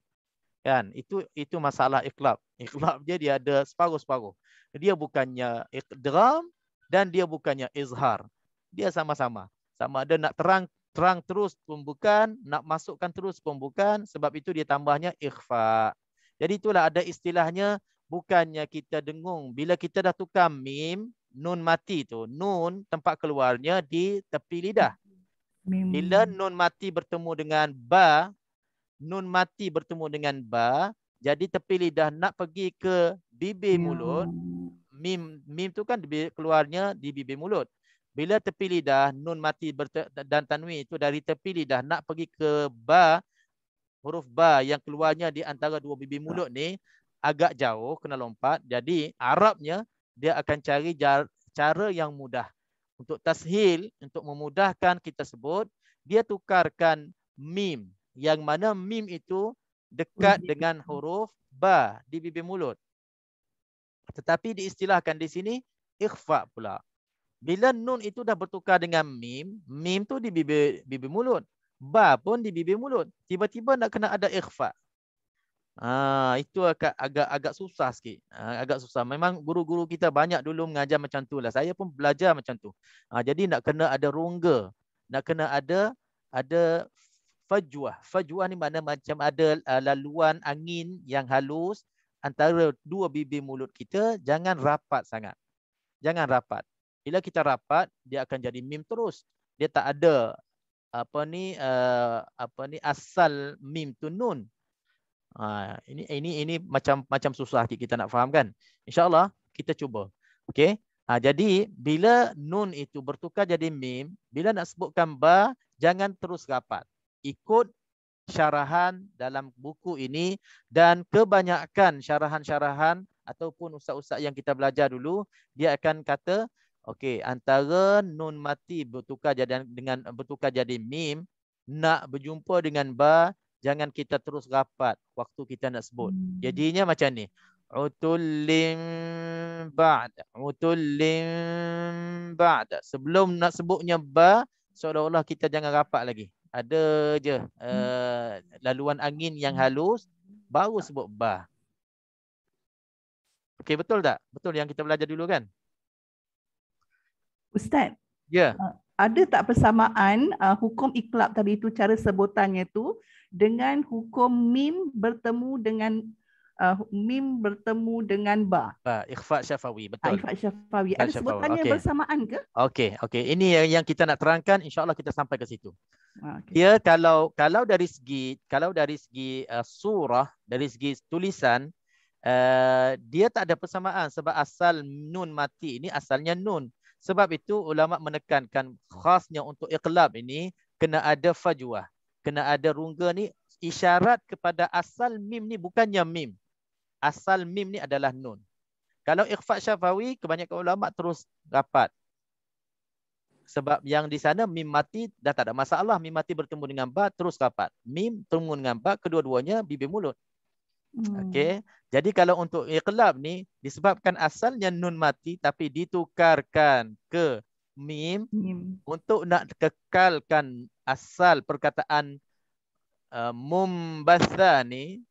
Kan? Itu masalah iqlab. Iqlab dia ada separuh-separuh. Dia bukannya idgham dan dia bukannya izhar. Dia sama-sama. Sama ada nak terang terus pun bukan, nak masukkan terus pun bukan, sebab itu dia tambahnya ikhfa. Jadi itulah ada istilahnya, bukannya kita dengung. Bila kita dah tukar mim, nun mati tu, nun tempat keluarnya di tepi lidah. Bila nun mati bertemu dengan ba, jadi tepi lidah nak pergi ke bibir mulut, mim tu kan keluarnya di bibir mulut. Bila tepi lidah, nun mati dan tanwin itu dari tepi lidah nak pergi ke ba, huruf ba yang keluarnya di antara 2 bibir mulut ni agak jauh, kena lompat. Jadi Arabnya dia akan cari cara yang mudah. Untuk tashil, untuk memudahkan kita sebut, dia tukarkan mim. Yang mana mim itu dekat dengan huruf ba di bibir mulut. Tetapi diistilahkan di sini ikhfa pula. Bila nun itu dah bertukar dengan mim tu di bibir mulut, ba pun di bibir mulut. Tiba-tiba nak kena ada ikhfa. Itu agak susah sikit. Agak susah. Memang guru-guru kita banyak dulu mengajar macam tu lah. Saya pun belajar macam tu. Jadi nak kena ada rongga. Nak kena ada fajwah. Fajwah ni makna macam ada laluan angin yang halus antara 2 bibir mulut kita. Jangan rapat sangat. Jangan rapat. Bila kita rapat, dia akan jadi mim terus. Dia tak ada asal mim tu nun. Ini macam susah kita nak faham kan? InsyaAllah kita cuba. Okey. Jadi bila nun itu bertukar jadi mim, bila nak sebutkan ba, jangan terus rapat. Ikut syarahan dalam buku ini, dan kebanyakan syarahan-syarahan ataupun ustaz-ustaz yang kita belajar dulu, dia akan kata okey, antara nun mati bertukar jadi mim, nak berjumpa dengan ba, jangan kita terus rapat waktu kita nak sebut. Jadinya macam ni. Utullin ba'da. Utullin ba'da. Sebelum nak sebutnya ba, seolah-olah kita jangan rapat lagi. Ada je laluan angin yang halus, baru sebut ba. Okey, betul tak? Betul yang kita belajar dulu kan? Ustaz, Ya. ada tak persamaan hukum iqlab tadi itu, cara sebutannya tu dengan hukum mim bertemu dengan ba? Ba, ikhfa syafawi, betul. Ifat syafawi. Ikhfa Ada syafawi. sebutannya Okey. bersamaan ke? Okey. Ini yang kita nak terangkan, insya-Allah kita sampai ke situ. Okay. Dia kalau dari segi surah, dari segi tulisan, dia tak ada persamaan sebab asal nun mati ini asalnya nun. Sebab itu ulama menekankan khasnya untuk iqlab ini kena ada fajwah, kena ada rungga ni, isyarat kepada asal mim ni bukannya mim. Asal mim ni adalah nun. Kalau ikhfa syafawi, kebanyakan ulama terus rapat. Sebab yang di sana mim mati dah tak ada masalah. Mim mati bertemu dengan ba terus rapat. Mim bertemu dengan ba, kedua-duanya bibir mulut. Okey. Jadi kalau untuk iqlab ni disebabkan asalnya nun mati tapi ditukarkan ke mim untuk nak kekalkan asal perkataan mumbatha ni.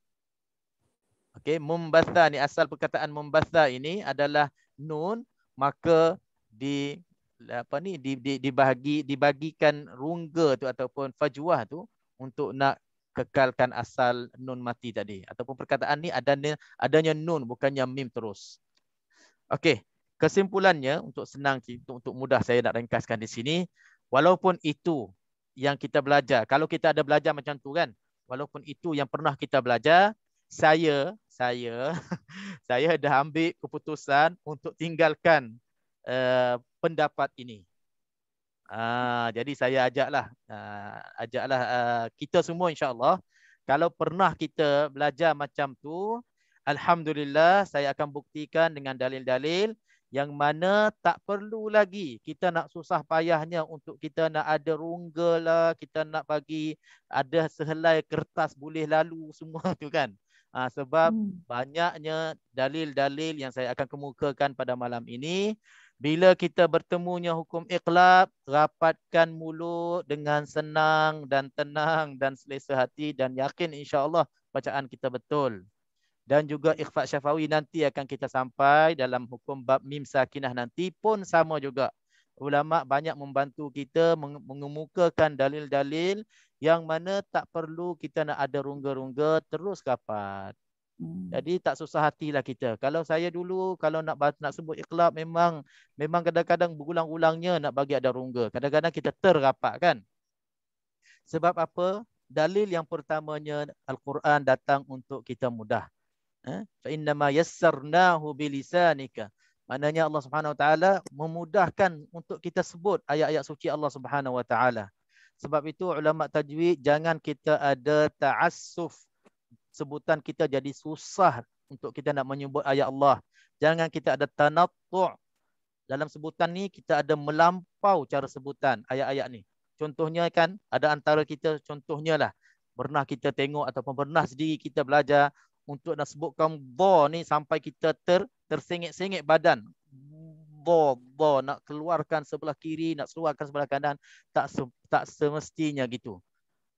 Okey, mumbatha ni, asal perkataan mumbatha ini adalah nun, maka dibagikan rungga tu ataupun fajwah tu untuk nak kekalkan asal nun mati tadi, ataupun perkataan ni adanya nun bukannya mim terus. Okey, kesimpulannya untuk senang, untuk mudah saya nak ringkaskan di sini, walaupun itu yang kita belajar, kalau kita ada belajar macam tu kan, walaupun itu yang pernah kita belajar, saya dah ambil keputusan untuk tinggalkan pendapat ini. Jadi saya ajaklah kita semua insya-Allah, kalau pernah kita belajar macam tu, alhamdulillah saya akan buktikan dengan dalil-dalil yang mana tak perlu lagi kita nak susah payahnya untuk kita nak ada rungga lah, kita nak bagi ada sehelai kertas boleh lalu semua tu kan. Sebab banyaknya dalil-dalil yang saya akan kemukakan pada malam ini. Bila kita bertemunya hukum iqlab, rapatkan mulut dengan senang dan tenang dan selesa hati dan yakin insya-Allah bacaan kita betul. Dan juga ikhfa syafawi nanti akan kita sampai dalam hukum bab mim sakinah nanti pun sama juga. Ulama banyak membantu kita mengemukakan dalil-dalil yang mana tak perlu kita nak ada rungga-rungga, terus rapat. Jadi tak susah hatilah kita. Kalau saya dulu kalau nak sebut iqlab memang kadang-kadang berulang-ulangnya nak bagi ada rungga. Kadang-kadang kita terrapat kan. Sebab apa? Dalil yang pertamanya Al-Quran datang untuk kita mudah. Fa innama yassarnahu bilisanika. Maknanya Allah Subhanahu Wa Taala memudahkan untuk kita sebut ayat-ayat suci Allah Subhanahu Wa Taala. Sebab itu ulama tajwid jangan kita ada ta'assuf, sebutan kita jadi susah untuk kita nak menyebut ayat Allah. Jangan kita ada tanattu'. Dalam sebutan ni kita ada melampau cara sebutan ayat-ayat ni. Contohnya kan ada antara kita, contohnya lah, pernah kita tengok ataupun pernah sendiri kita belajar untuk nak sebutkan dha ni sampai kita tersengit-sengit badan. Dha nak keluarkan sebelah kiri, nak keluarkan sebelah kanan, tak semestinya gitu.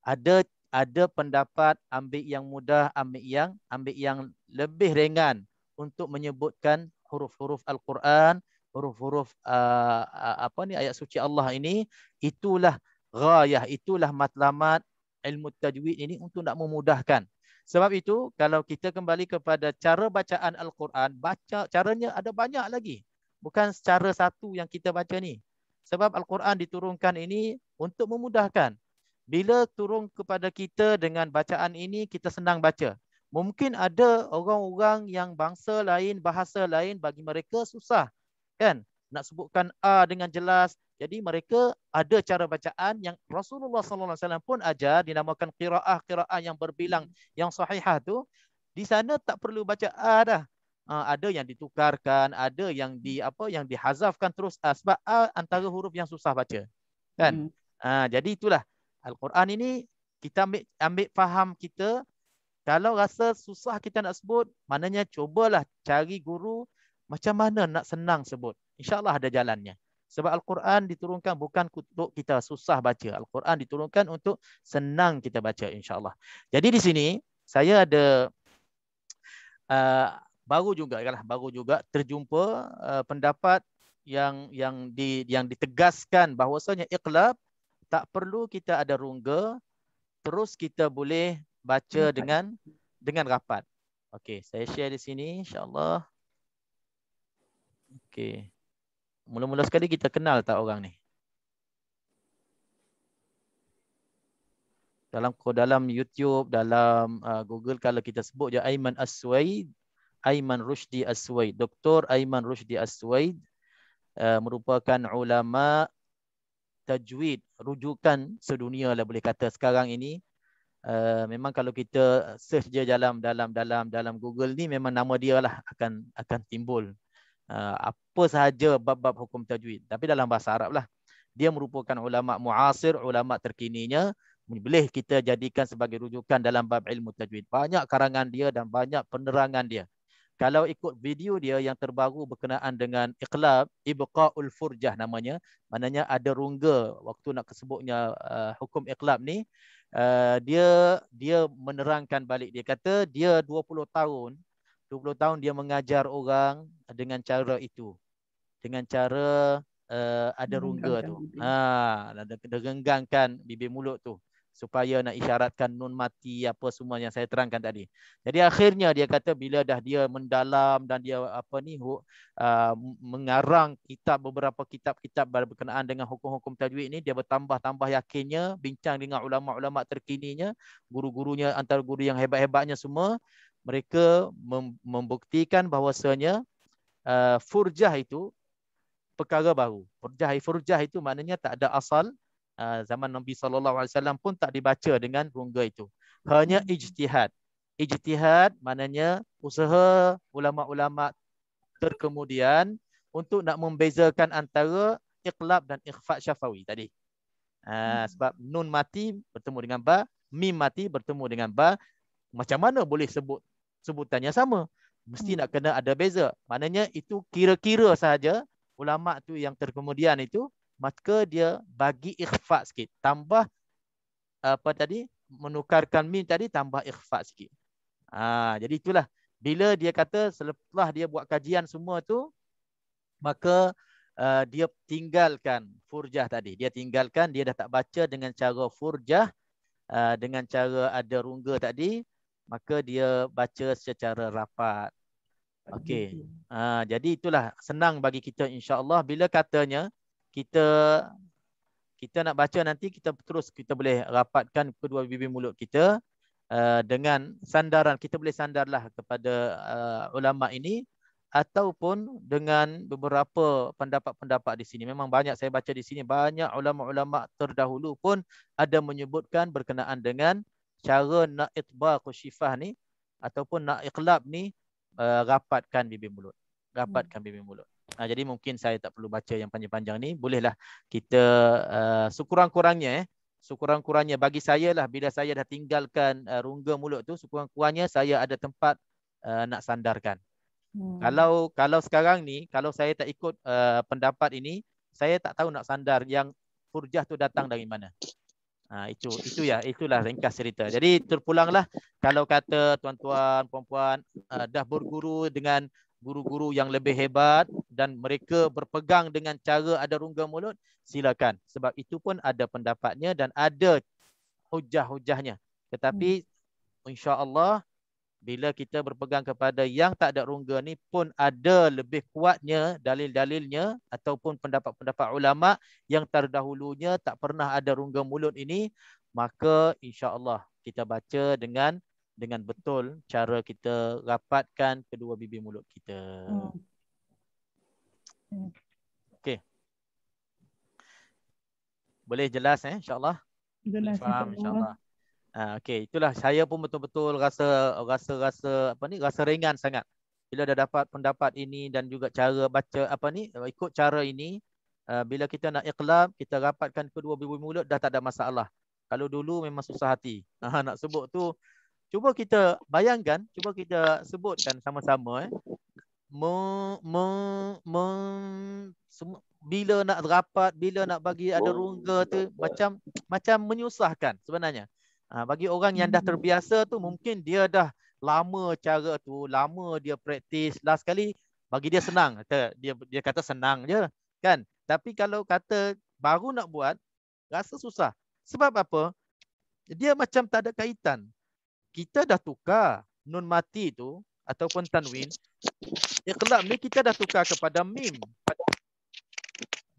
Ada pendapat ambil yang mudah, ambil yang lebih ringan untuk menyebutkan huruf-huruf Al-Quran, huruf-huruf ayat suci Allah ini. Itulah ghayah, itulah matlamat ilmu tajwid ini untuk nak memudahkan. Sebab itu kalau kita kembali kepada cara bacaan Al-Quran, caranya ada banyak lagi. Bukan secara satu yang kita baca ni. Sebab Al-Quran diturunkan ini untuk memudahkan. Bila turun kepada kita dengan bacaan ini, kita senang baca. Mungkin ada orang-orang yang bangsa lain, bahasa lain, bagi mereka susah. Kan? Nak sebutkan A dengan jelas. Jadi mereka ada cara bacaan yang Rasulullah SAW pun ajar, dinamakan qiraah yang berbilang, yang sahihah tu. Di sana tak perlu baca A dah. Ada yang ditukarkan, ada yang dihazafkan terus A. Sebab A antara huruf yang susah baca. Kan? Jadi itulah. Al-Quran ini kita ambil faham kita Kalau rasa susah kita nak sebut, maknanya cubalah cari guru macam mana nak senang sebut. InsyaAllah ada jalannya. Sebab Al-Quran diturunkan bukan untuk kita susah baca. Al-Quran diturunkan untuk senang kita baca, insyaAllah. Jadi di sini saya ada baru juga terjumpa pendapat yang ditegaskan bahawasanya iqlab tak perlu kita ada rungga, terus kita boleh baca dengan rapat. Okey, saya share di sini insya-Allah. Okey. Mula-mula sekali kita kenal tak orang ni? Dalam YouTube, dalam Google, kalau kita sebut je Aiman As-Suwaid, Aiman Rushdi As-Suwaid, Dr. Aiman Rushdi As-Suwaid, merupakan ulama tajwid, rujukan sedunia lah boleh kata sekarang ini. Memang kalau kita search je dalam Google ni, memang nama dia lah akan timbul. Apa sahaja bab-bab hukum tajwid, tapi dalam bahasa Arab lah. Dia merupakan ulama muasir, ulama terkininya, boleh kita jadikan sebagai rujukan dalam bab ilmu tajwid. Banyak karangan dia dan banyak penerangan dia. Kalau ikut video dia yang terbaru berkenaan dengan iqlab, ibqa'ul furjah namanya, maknanya ada rungga waktu nak sebutnya hukum iqlab ni, dia menerangkan balik. Dia kata dia 20 tahun dia mengajar orang dengan cara itu, dengan cara ada rungga tu, renggangkan bibir mulut tu supaya nak isyaratkan nun mati apa semua yang saya terangkan tadi. Jadi akhirnya dia kata bila dah dia mendalam dan dia mengarang beberapa kitab-kitab berkenaan dengan hukum-hukum tajwid ini, dia bertambah yakinnya, bincang dengan ulama-ulama terkininya, guru-gurunya, antara guru yang hebat-hebatnya semua, mereka membuktikan bahawasanya furjah itu perkara baru. Furjah itu maknanya tak ada asal. Zaman Nabi SAW pun tak dibaca dengan rungga itu. Hanya ijtihad. Ijtihad maknanya usaha ulama-ulama terkemudian untuk nak membezakan antara iqlab dan ikhfa syafawi tadi. Sebab nun mati bertemu dengan ba, mim mati bertemu dengan ba, macam mana boleh sebutannya sama? Mesti nak kena ada beza. Maknanya itu kira-kira sahaja ulama tu yang terkemudian itu, maka dia bagi ikhfa sikit, tambah menukarkan mim tadi, tambah ikhfa sikit. Jadi itulah bila dia kata selepas dia buat kajian semua tu, maka dia tinggalkan furjah tadi. Dia dah tak baca dengan cara furjah, dengan cara ada rungga tadi, maka dia baca secara rapat. Okey. Jadi itulah senang bagi kita insya-Allah bila katanya kita nak baca nanti, kita boleh rapatkan kedua bibir mulut kita dengan sandaran. Kita boleh sandarlah kepada ulama ini ataupun dengan beberapa pendapat-pendapat di sini. Memang banyak saya baca di sini, banyak ulama-ulama terdahulu pun ada menyebutkan berkenaan dengan cara nak itbaq syifah ni ataupun nak iqlab ni, rapatkan bibir mulut. Jadi mungkin saya tak perlu baca yang panjang-panjang ni. Bolehlah kita sekurang-kurangnya bagi saya lah, bila saya dah tinggalkan rungga mulut tu, sekurang-kurangnya saya ada tempat nak sandarkan. Kalau sekarang ni, kalau saya tak ikut pendapat ini, saya tak tahu nak sandar yang furjah tu datang dari mana. Itulah ringkas cerita. Jadi terpulanglah, kalau kata tuan-tuan, puan-puan dah berguru dengan guru-guru yang lebih hebat dan mereka berpegang dengan cara ada rungga mulut, silakan. Sebab itu pun ada pendapatnya dan ada hujah-hujahnya. Tetapi insya-Allah bila kita berpegang kepada yang tak ada rungga ni pun ada lebih kuatnya dalil-dalilnya ataupun pendapat-pendapat ulama yang terdahulunya tak pernah ada rungga mulut ini, maka insya-Allah kita baca dengan betul cara kita rapatkan kedua bibir mulut kita. Okey. Boleh jelas insya-Allah? Jelas, faham insya-Allah. Okey, itulah saya pun betul-betul rasa ringan sangat bila dah dapat pendapat ini dan juga cara baca ikut cara ini. Bila kita nak iqlab, kita rapatkan kedua bibir mulut, dah tak ada masalah. Kalau dulu memang susah hati. Nak sebut tu Cuba kita bayangkan, cuba kita sebutkan sama-sama. Bila nak rapat, bila nak bagi ada rungga tu macam menyusahkan sebenarnya. Bagi orang yang dah terbiasa tu mungkin dia dah lama cara tu, lama dia praktis, last kali bagi dia senang. Dia kata senang je kan. Tapi kalau kata baru nak buat, rasa susah. Sebab apa? Dia macam tak ada kaitan. Kita dah tukar nun mati tu ataupun tanwin. Iqlab ni kita dah tukar kepada mim.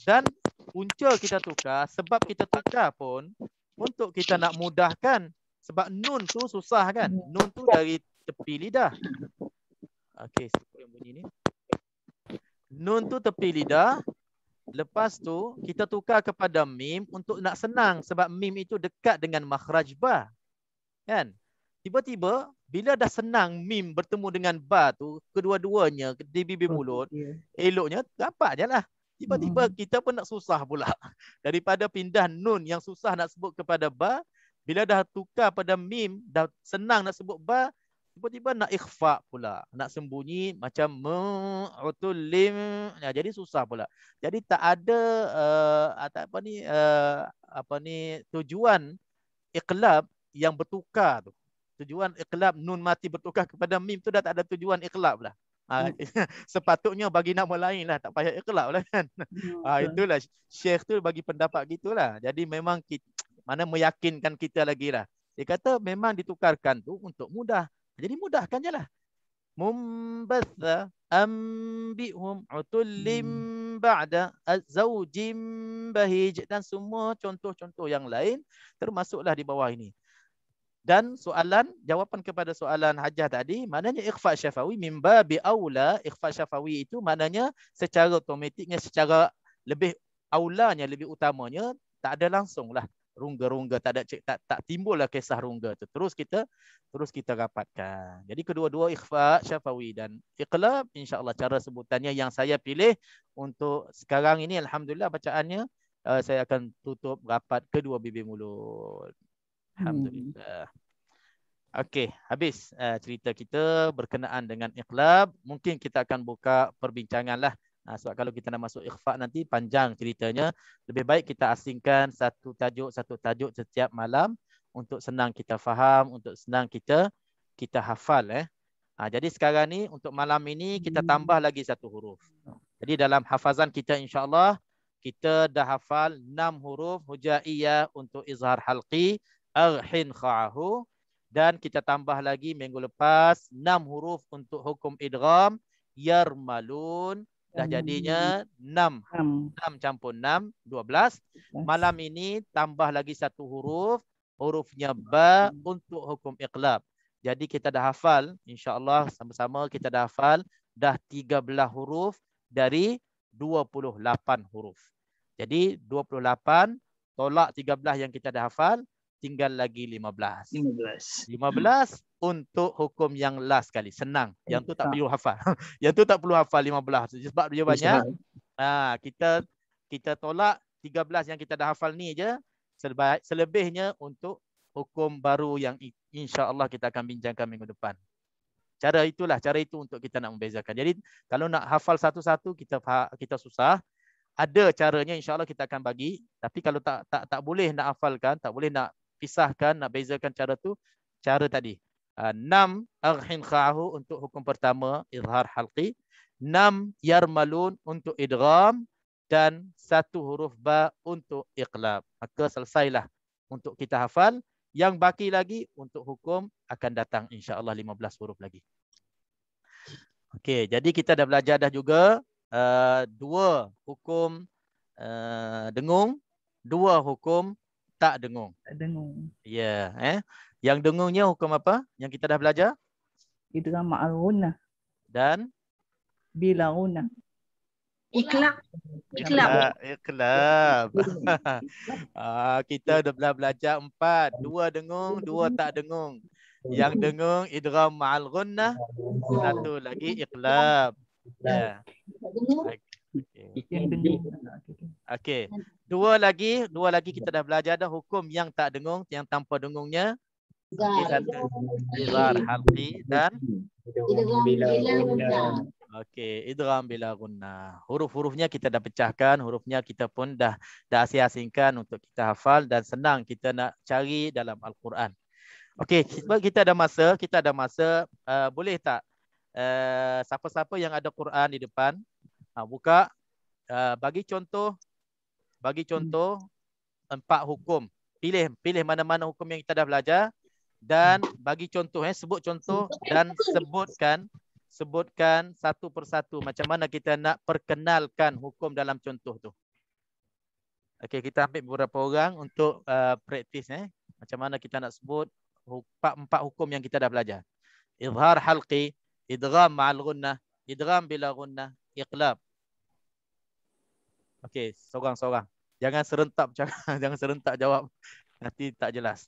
Dan punca kita tukar, sebab kita tukar pun untuk kita nak mudahkan. Sebab nun tu susah kan. Nun tu dari tepi lidah. Okey, siapa yang bunyi ni? Nun tu tepi lidah. Lepas tu kita tukar kepada mim untuk nak senang. Sebab mim itu dekat dengan makhraj ba. Kan? Tiba-tiba bila dah senang mim bertemu dengan ba tu, kedua-duanya di bibir mulut, eloknya dapat je lah. Tiba-tiba kita pun nak susah pula. Daripada pindah nun yang susah nak sebut kepada ba, bila dah tukar pada mim, dah senang nak sebut ba, tiba-tiba nak ikhfa pula. Nak sembunyi macam mu'tulim. Jadi susah pula. Jadi tak ada tujuan iqlab yang bertukar tu. Tujuan iqlab nun mati bertukar kepada mim tu dah tak ada tujuan iqlab lah. Sepatutnya bagi nama lain lah, tak payah iqlab lah kan. Itulah Syekh tu bagi pendapat gitulah. Jadi memang mana meyakinkan kita lagi lah. Dia kata memang ditukarkan tu untuk mudah. Jadi mudahkan je lah. Mumbatha ambihum utullim ba'da azawjim bahij. Dan semua contoh-contoh yang lain termasuklah di bawah ini. Dan jawapan kepada soalan Hajjah tadi, maknanya ikhfa syafawi mimba bi'aula. Ikhfa syafawi itu maknanya secara otomatiknya, secara lebih aulanya, lebih utamanya, tak ada langsung lah rungga-rungga, tak timbul lah kisah rungga tu. Terus kita rapatkan. Jadi kedua-dua ikhfa syafawi dan iqlab, insya-Allah cara sebutannya yang saya pilih untuk sekarang ini, alhamdulillah bacaannya saya akan tutup rapat kedua bibir mulut. Alhamdulillah. Okey, habis cerita kita berkenaan dengan iqlab. Mungkin kita akan buka perbincangan lah. Sebab kalau kita nak masuk ikhfa nanti panjang ceritanya. Lebih baik kita asingkan satu tajuk setiap malam untuk senang kita faham, untuk senang kita hafal. Jadi sekarang ni untuk malam ini kita tambah lagi satu huruf. Jadi dalam hafazan kita insya-Allah kita dah hafal 6 huruf hujaiyah untuk izhar halqi, arhin kha'ahu, dan kita tambah lagi minggu lepas 6 huruf untuk hukum idgham, yarmalun. Dah jadinya 6 campur 6, 12. Malam ini tambah lagi satu hurufnya ba untuk hukum iqlab. Jadi kita dah hafal, insya-Allah sama-sama kita dah hafal dah 13 huruf dari 28 huruf. Jadi 28 tolak 13 yang kita dah hafal, tinggal lagi 15 untuk hukum yang last kali. Senang. Yang tu tak perlu hafal. Yang tu tak perlu hafal 15 sebab dia banyak. Kita tolak 13 yang kita dah hafal ni je. Selebihnya untuk hukum baru yang insya-Allah kita akan bincangkan minggu depan. Cara itu untuk kita nak membezakan. Jadi kalau nak hafal satu-satu kita susah. Ada caranya, insya-Allah kita akan bagi. Tapi kalau tak boleh nak hafalkan, tak boleh nak pisahkan, nak bezakan cara tadi. 6 arhin kha'ahu untuk hukum pertama izhar halqi, 6 yarmalun untuk idgham, dan 1 huruf ba untuk iqlab. Maka selesailah untuk kita hafal. Yang baki lagi untuk hukum akan datang insya-Allah 15 huruf lagi. Okey, jadi kita dah belajar dah juga 2 hukum dengung, 2 hukum tak dengung. Ya, Yang dengungnya hukum apa? Yang kita dah belajar? Idgham ma'al ghunnah Dan bila ghunnah. Iqlab. Kita dah belajar 4. 2 dengung, 2 tak dengung. Yang dengung idgham ma'al ghunnah, 1 lagi iqlab. Ya. Okey. Dua lagi kita dah belajar dah hukum yang tak dengung, yang tanpa dengungnya. Okey, satu idgham halqi dan Bila guna. okey, idgham bila gunnah. Huruf-hurufnya kita dah pecahkan, hurufnya kita pun dah asing-asingkan untuk kita hafal dan senang kita nak cari dalam Al-Quran. Okey, sebab kita ada masa, boleh tak siapa-siapa yang ada Quran di depan, buka, bagi contoh 4 hukum. Pilih mana-mana hukum yang kita dah belajar dan bagi contoh, sebut contoh dan sebutkan satu persatu macam mana kita nak perkenalkan hukum dalam contoh tu. Okey, kita ambil beberapa orang untuk praktis macam mana kita nak sebut 4 hukum yang kita dah belajar. Izhar halqi, idgham ma'al gunnah, idgham bila gunnah, iqlab. Okey, seorang-seorang. Jangan serentak jawab. Nanti tak jelas.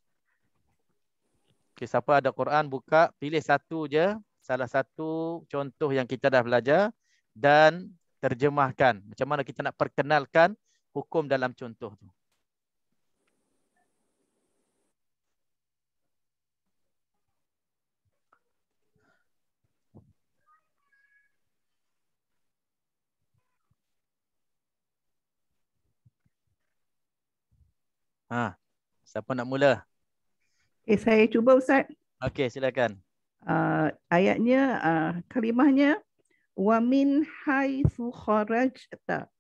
Okey, siapa ada Quran buka, pilih satu je, salah satu contoh yang kita dah belajar dan terjemahkan. Macam mana kita nak perkenalkan hukum dalam contoh tu. Siapa nak mula? Saya cuba Ustaz. Okey, silakan. Ayatnya, kalimahnya wa min haitsu kharajta.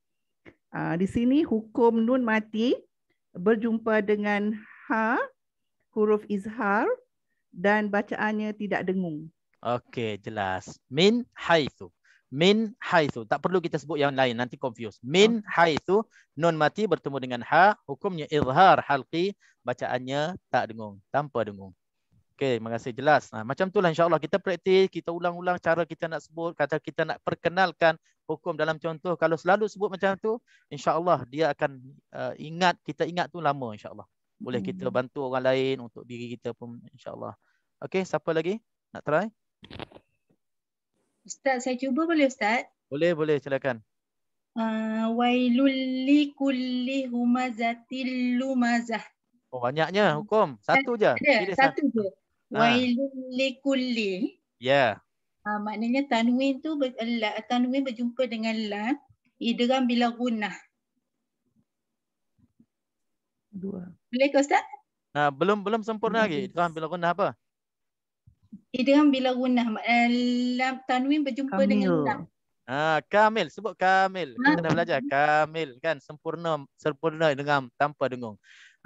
Di sini hukum nun mati berjumpa dengan ha, huruf izhar dan bacaannya tidak dengung. Okey, jelas. Min haitsu. Min haitsu. Tak perlu kita sebut yang lain, nanti confuse. Min haitsu, nun mati bertemu dengan ha, hukumnya izhar halqi, bacaannya tak dengung, tanpa dengung. Okey, terima kasih, jelas. Macam itulah insya-Allah kita praktis, kita ulang-ulang cara kita nak sebut, kata kita nak perkenalkan hukum dalam contoh. Kalau selalu sebut macam tu, insya-Allah dia akan kita ingat tu lama insya-Allah. Boleh kita bantu orang lain untuk diri kita pun insya-Allah. Okey, siapa lagi nak try? Ustaz, saya cuba boleh Ustaz? Boleh, silakan. Wailul likulli humazatil lumazah. Oh, banyaknya hukum. Satu je. Ada, satu je. Wailul likulli. Ya. Maknanya tanwin tu tanwin berjumpa dengan lam, idgham bila gunnah. Boleh ke Ustaz? Belum sempurna lagi. Idgham bila gunnah apa? Idgham bila gunnah, lam tanwin berjumpa dengan lam. Kamil, sebut kamil. Kita dah belajar kamil kan, sempurna dengan tanpa dengung.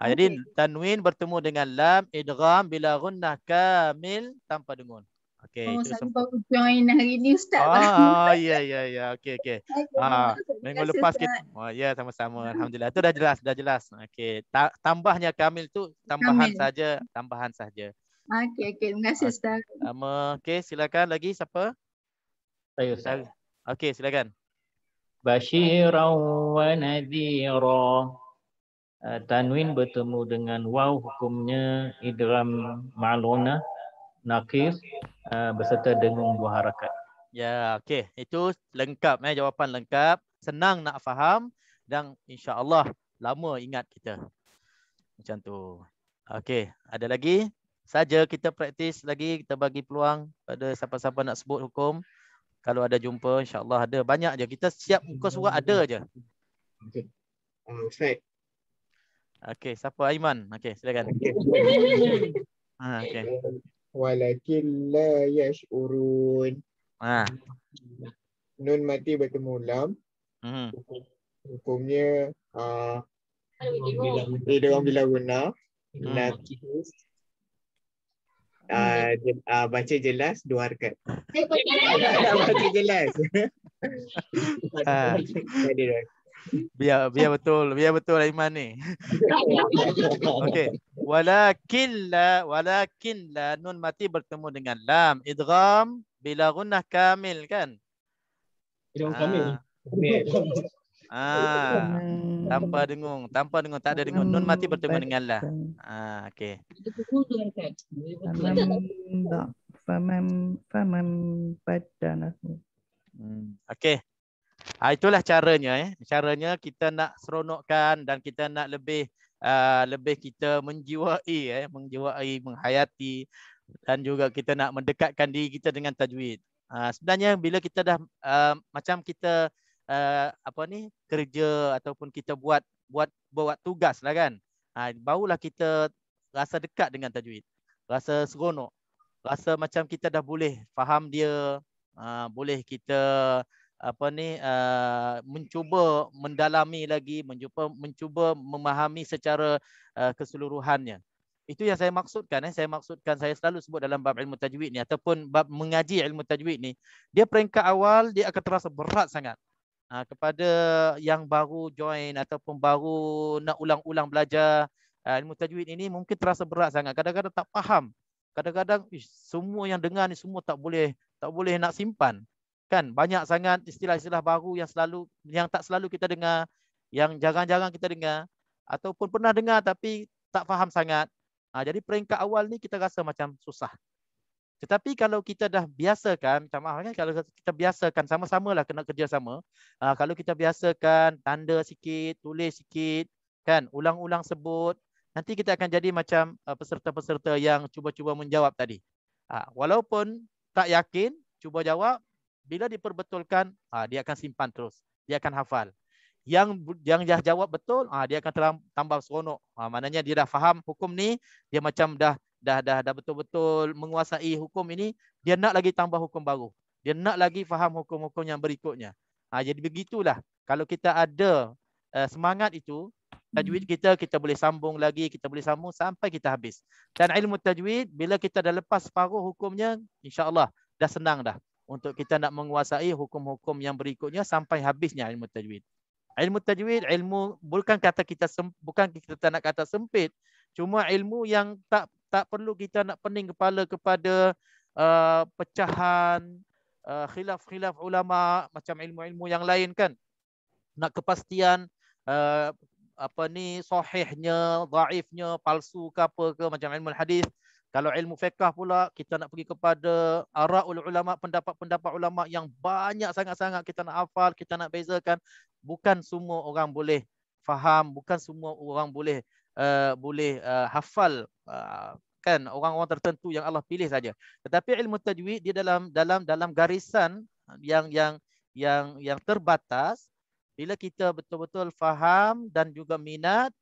Jadi tanwin bertemu dengan lam, idgham bila gunnah kamil tanpa dengung. Okey, itu saya baru join hari ni Ustaz. Ya. Okey. Minggu lepas kita. Ya, sama-sama. Alhamdulillah. Itu dah jelas. Okey, tambahnya kamil tu tambahan saja. Okey, terima kasih Ustaz. Okey, silakan lagi siapa? Saya Ustaz. Okey, silakan. Basyiran wa nadhira. Tanwin bertemu dengan waw, hukumnya idgham ma'al gunnah, naqis, beserta dengung 2 harakat. Ya, okey. Itu lengkap, jawapan lengkap. Senang nak faham dan insya-Allah lama ingat kita. Macam tu. Okey, ada lagi? Saja kita praktis lagi, kita bagi peluang pada siapa-siapa nak sebut hukum. Kalau ada jumpa, insya-Allah ada. Banyak je. Kita siap muka surat ada je. Okey. Ustaz. Okey, siapa? Aiman. Okey, silakan. Okey. Walakin la yash'urun. Nun mati bertemu lam. Hukumnya idgham bila gunnah, naqis. Baca jelas 2 harakat. Baca jelas. Biar betul Aiman ni. Okey. Walakin la nun mati bertemu dengan lam, idgham bila gunnah kamil kan? Idgham kamil. Tanpa dengung, tak ada dengung. Nun mati bertemu dengan la. Okey. Faman badana. Okey. Itulah caranya. Caranya kita nak seronokkan dan kita nak lebih lebih kita menjiwai, menghayati, dan juga kita nak mendekatkan diri kita dengan tajwid. Sebenarnya bila kita dah macam kita kerja ataupun kita buat tugas lah kan, barulah kita rasa dekat dengan tajwid, rasa seronok, rasa macam kita dah boleh faham dia, boleh kita mencuba mendalami lagi, mencuba memahami secara keseluruhannya. Itu yang saya maksudkan. Saya selalu sebut dalam bab ilmu tajwid ni ataupun bab mengaji ilmu tajwid ni, dia peringkat awal dia akan terasa berat sangat. Kepada yang baru join ataupun baru nak ulang-ulang belajar ilmu tajwid ini, mungkin terasa berat sangat. Kadang-kadang tak faham. Kadang-kadang semua yang dengar ni semua tak boleh nak simpan. Kan banyak sangat istilah-istilah baru yang tak selalu kita dengar, yang jarang-jarang kita dengar ataupun pernah dengar tapi tak faham sangat. Jadi peringkat awal ni kita rasa macam susah. Tetapi kalau kita dah biasakan, kalau kita biasakan sama-samalah kena kerjasama. Kalau kita biasakan tanda sikit, tulis sikit, kan, ulang-ulang sebut, nanti kita akan jadi macam peserta-peserta yang cuba-cuba menjawab tadi. Walaupun tak yakin, cuba jawab, bila diperbetulkan, dia akan simpan terus, dia akan hafal. Yang dah jawab betul, dia akan tambah seronok. Maknanya dia dah faham hukum ni, dia macam dah betul-betul menguasai hukum ini, dia nak lagi tambah hukum baru. Dia nak lagi faham hukum-hukum yang berikutnya. Jadi begitulah. Kalau kita ada semangat itu, tajwid kita boleh sambung lagi, kita boleh sambung sampai kita habis. Dan ilmu tajwid, bila kita dah lepas separuh hukumnya, insya-Allah dah senang dah untuk kita nak menguasai hukum-hukum yang berikutnya sampai habisnya ilmu tajwid. Ilmu tajwid, bukan kita nak kata sempit, cuma ilmu yang tak perlu kita nak pening kepala kepada pecahan, khilaf-khilaf ulama macam ilmu-ilmu yang lain kan. Nak kepastian sahihnya, dhaifnya, palsu ke apa ke macam ilmu hadis. Kalau ilmu fiqh pula kita nak pergi kepada ara'ul ulama, pendapat-pendapat ulama yang banyak sangat-sangat kita nak hafal, kita nak bezakan. Bukan semua orang boleh faham, bukan semua orang boleh hafal, kan, orang-orang tertentu yang Allah pilih saja. Tetapi ilmu tajwid dia dalam garisan yang terbatas. Bila kita betul-betul faham dan juga minat,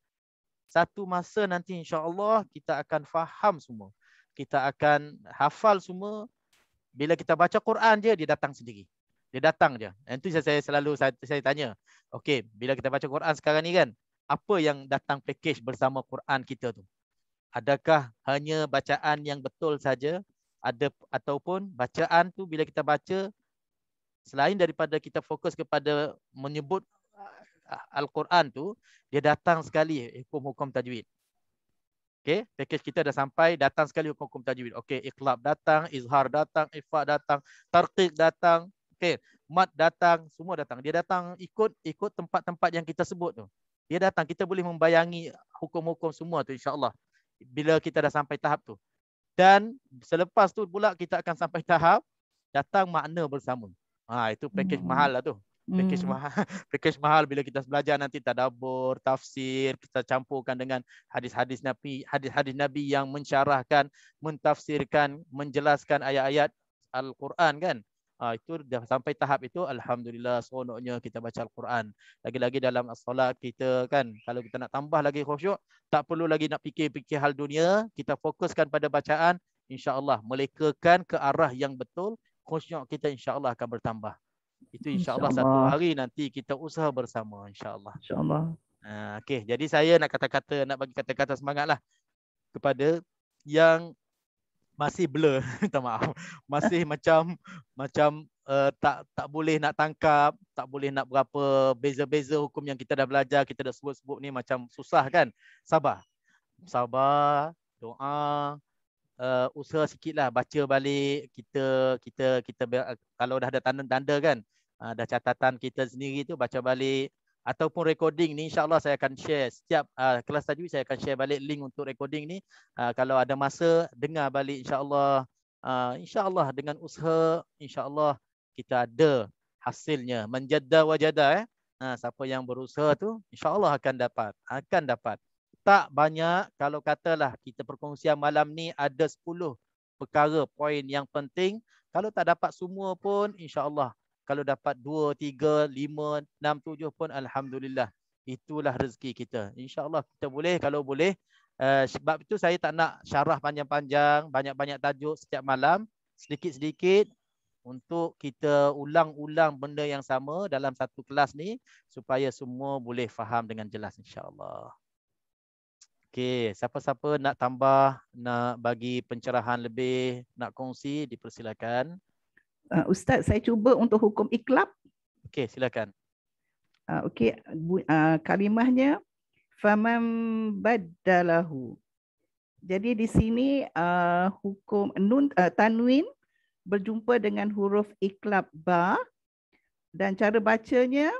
satu masa nanti insya-Allah kita akan faham semua. Kita akan hafal semua. Bila kita baca Quran je, dia datang sendiri. Dia datang je. Itu saya selalu tanya. Okey, bila kita baca Quran sekarang ni kan, apa yang datang package bersama Quran kita tu? Adakah hanya bacaan yang betul saja, ataupun bacaan tu bila kita baca, selain daripada kita fokus kepada menyebut Al-Quran tu, dia datang sekali hukum-hukum tajwid. Okey, package kita dah sampai, datang sekali hukum-hukum tajwid. Okey, iqlab datang, izhar datang, ifa datang, tarqiq datang, okey, mad datang, semua datang. Dia datang ikut tempat-tempat yang kita sebut tu. Dia datang, kita boleh membayangi hukum-hukum semua tu insya-Allah bila kita dah sampai tahap tu. Dan selepas tu pula kita akan sampai tahap datang makna bersama. Itu package mahal lah tu. Package mahal bila kita belajar nanti tadabbur, tafsir, kita campurkan dengan hadis-hadis Nabi yang mensyarahkan, mentafsirkan, menjelaskan ayat-ayat Al-Quran kan. Itu dah sampai tahap itu, alhamdulillah seronoknya kita baca Al-Quran. Lagi-lagi dalam as-solat kita kan, kalau kita nak tambah lagi khusyuk, tak perlu lagi nak fikir-fikir hal dunia, kita fokuskan pada bacaan, insya-Allah melekakan ke arah yang betul, khusyuk kita insya-Allah akan bertambah. Itu insya-Allah satu hari nanti kita usaha bersama insya-Allah. Insya-Allah. Okey, jadi saya nak bagi kata-kata semangatlah kepada yang masih blur, minta maaf. Masih macam tak boleh nak tangkap, tak boleh nak berapa beza-beza hukum yang kita dah belajar, kita dah sebut-sebut ni macam susah kan. Sabar, doa, usaha sikitlah baca balik, kita kalau dah ada tanda-tanda kan, dah catatan kita sendiri tu baca balik, ataupun recording ni insya-Allah saya akan share setiap kelas tajwid, saya akan share balik link untuk recording ni. Kalau ada masa dengar balik insya-Allah. Insya-Allah dengan usaha insya-Allah kita ada hasilnya. Manjadda wajada. Siapa yang berusaha tu insya-Allah akan dapat. tak banyak, kalau katalah kita perkongsian malam ni ada 10 perkara poin yang penting, kalau tak dapat semua pun insya-Allah, kalau dapat 2, 3, 5, 6, 7 pun alhamdulillah. Itulah rezeki kita. InsyaAllah kita boleh, kalau boleh. Sebab itu saya tak nak syarah panjang-panjang, banyak-banyak tajuk setiap malam, sedikit-sedikit untuk kita ulang-ulang benda yang sama dalam satu kelas ni supaya semua boleh faham dengan jelas insya-Allah. Okey, siapa-siapa nak tambah, nak bagi pencerahan lebih, nak kongsi, dipersilakan. Ustaz, saya cuba untuk hukum iklab. Okey, silakan. Okey, kalimahnya faman baddalahu. Jadi di sini hukum nun tanwin berjumpa dengan huruf iklab ba, dan cara bacanya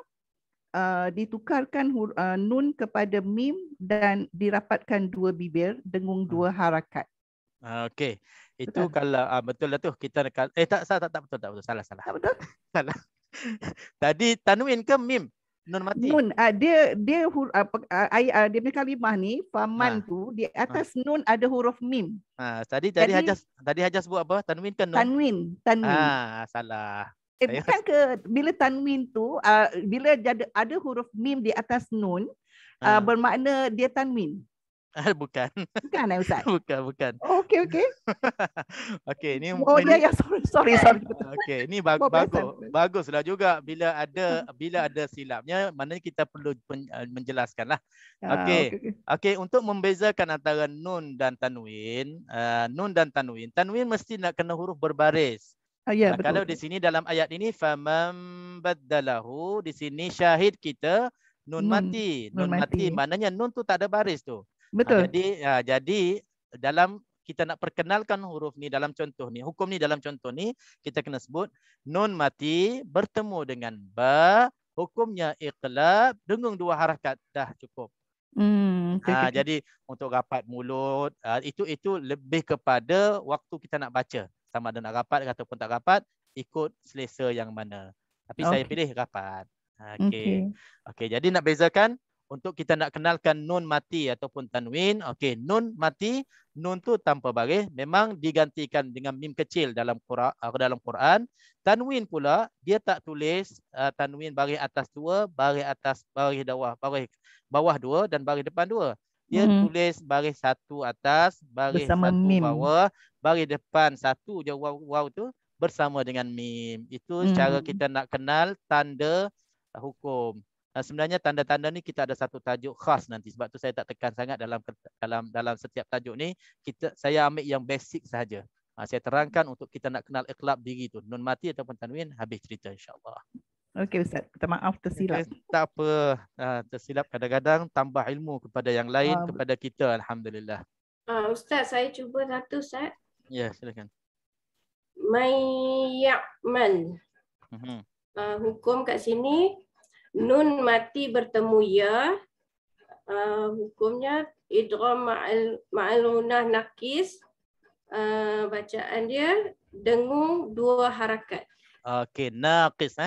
ditukarkan nun kepada mim dan dirapatkan dua bibir dengung dua harakat. Okey. Itu Betul. kalau betul lah tu kita tak betul. Salah. Tak betul? Salah. Tadi tanwin ke mim? Nun mati. Nun dia dia punya kalimah ni faman tu di atas nun ada huruf mim. Tadi Jadi- Hajar sebut apa? Tanwin ke nun? Tanwin. Salah. Bukan ke bila tanwin tu bila ada huruf mim di atas nun bermakna dia tanwin. Bukan. Bukan Ustaz? Bukan. Oh, okey. Okey, ni Oh ya sorry. okey, ni Oh, baguslah juga bila ada silapnya, maknanya kita perlu menjelaskanlah. Okey, untuk membezakan antara nun dan tanwin, tanwin mesti nak kena huruf berbaris. Ya, betul. Kalau di sini dalam ayat ini faman baddalahu, di sini syahid kita nun mati. Nun mati maknanya nun tu tak ada baris tu. Betul. Jadi dalam kita nak perkenalkan huruf ni dalam contoh ni, hukum ni dalam contoh ni, kita kena sebut nun mati bertemu dengan ba, hukumnya iqlab dengung dua harakat, dah cukup. Jadi untuk rapat mulut, itu lebih kepada waktu kita nak baca, sama ada nak rapat ataupun tak rapat, ikut selesa yang mana. Tapi saya pilih rapat. Okey, jadi nak bezakan. Untuk kita nak kenalkan nun mati ataupun tanwin, okey, nun mati, nun tu tanpa baris, memang digantikan dengan mim kecil dalam Quran. Tanwin pula dia tak tulis tanwin baris atas 2, baris atas baris bawah 2 dan baris depan 2. Dia tulis baris 1 atas, baris bersama 1 mim. bawah, baris depan 1 je waw tu bersama dengan mim. Itu cara kita nak kenal tanda hukum. Sebenarnya tanda-tanda ni kita ada satu tajuk khas nanti, sebab tu saya tak tekan sangat dalam setiap tajuk ni. Saya ambil yang basic sahaja. Saya terangkan untuk kita nak kenal iqlab diri tu, nun mati ataupun tanwin, habis cerita insya-Allah. Okey Ustaz, minta maaf tersilap. Tak apa, tersilap kadang-kadang tambah ilmu kepada yang lain, kepada kita, alhamdulillah. Ustaz, saya cuba satu Ustaz. Ya, silakan. Mayyaman. Hukum kat sini nun mati bertemu ya, hukumnya idgham ma'al gunnah nakis, bacaan dia dengung dua harakat. Okey, naqis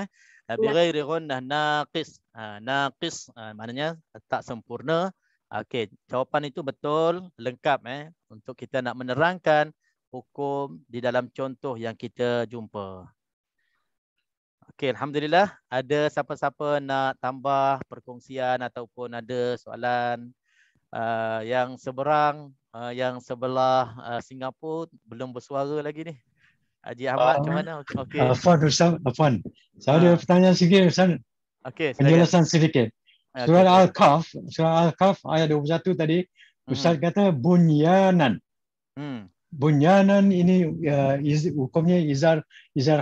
bighairi gunnah naqis. Naqis maknanya tak sempurna. Okey, jawapan itu betul, lengkap untuk kita nak menerangkan hukum di dalam contoh yang kita jumpa. Okey, alhamdulillah. Ada siapa-siapa nak tambah perkongsian ataupun ada soalan? Yang seberang, yang sebelah Singapura belum bersuara lagi ni. Haji Ahmad macam mana? Okey. Afwan Ustaz, Afwan. Saya ada pertanyaan sikit Ustaz. Okey, penjelasan sedikit. Surah Al-Kahf ayat 21 tadi Ustaz kata bunyanan. Bunyanan ini hukumnya izar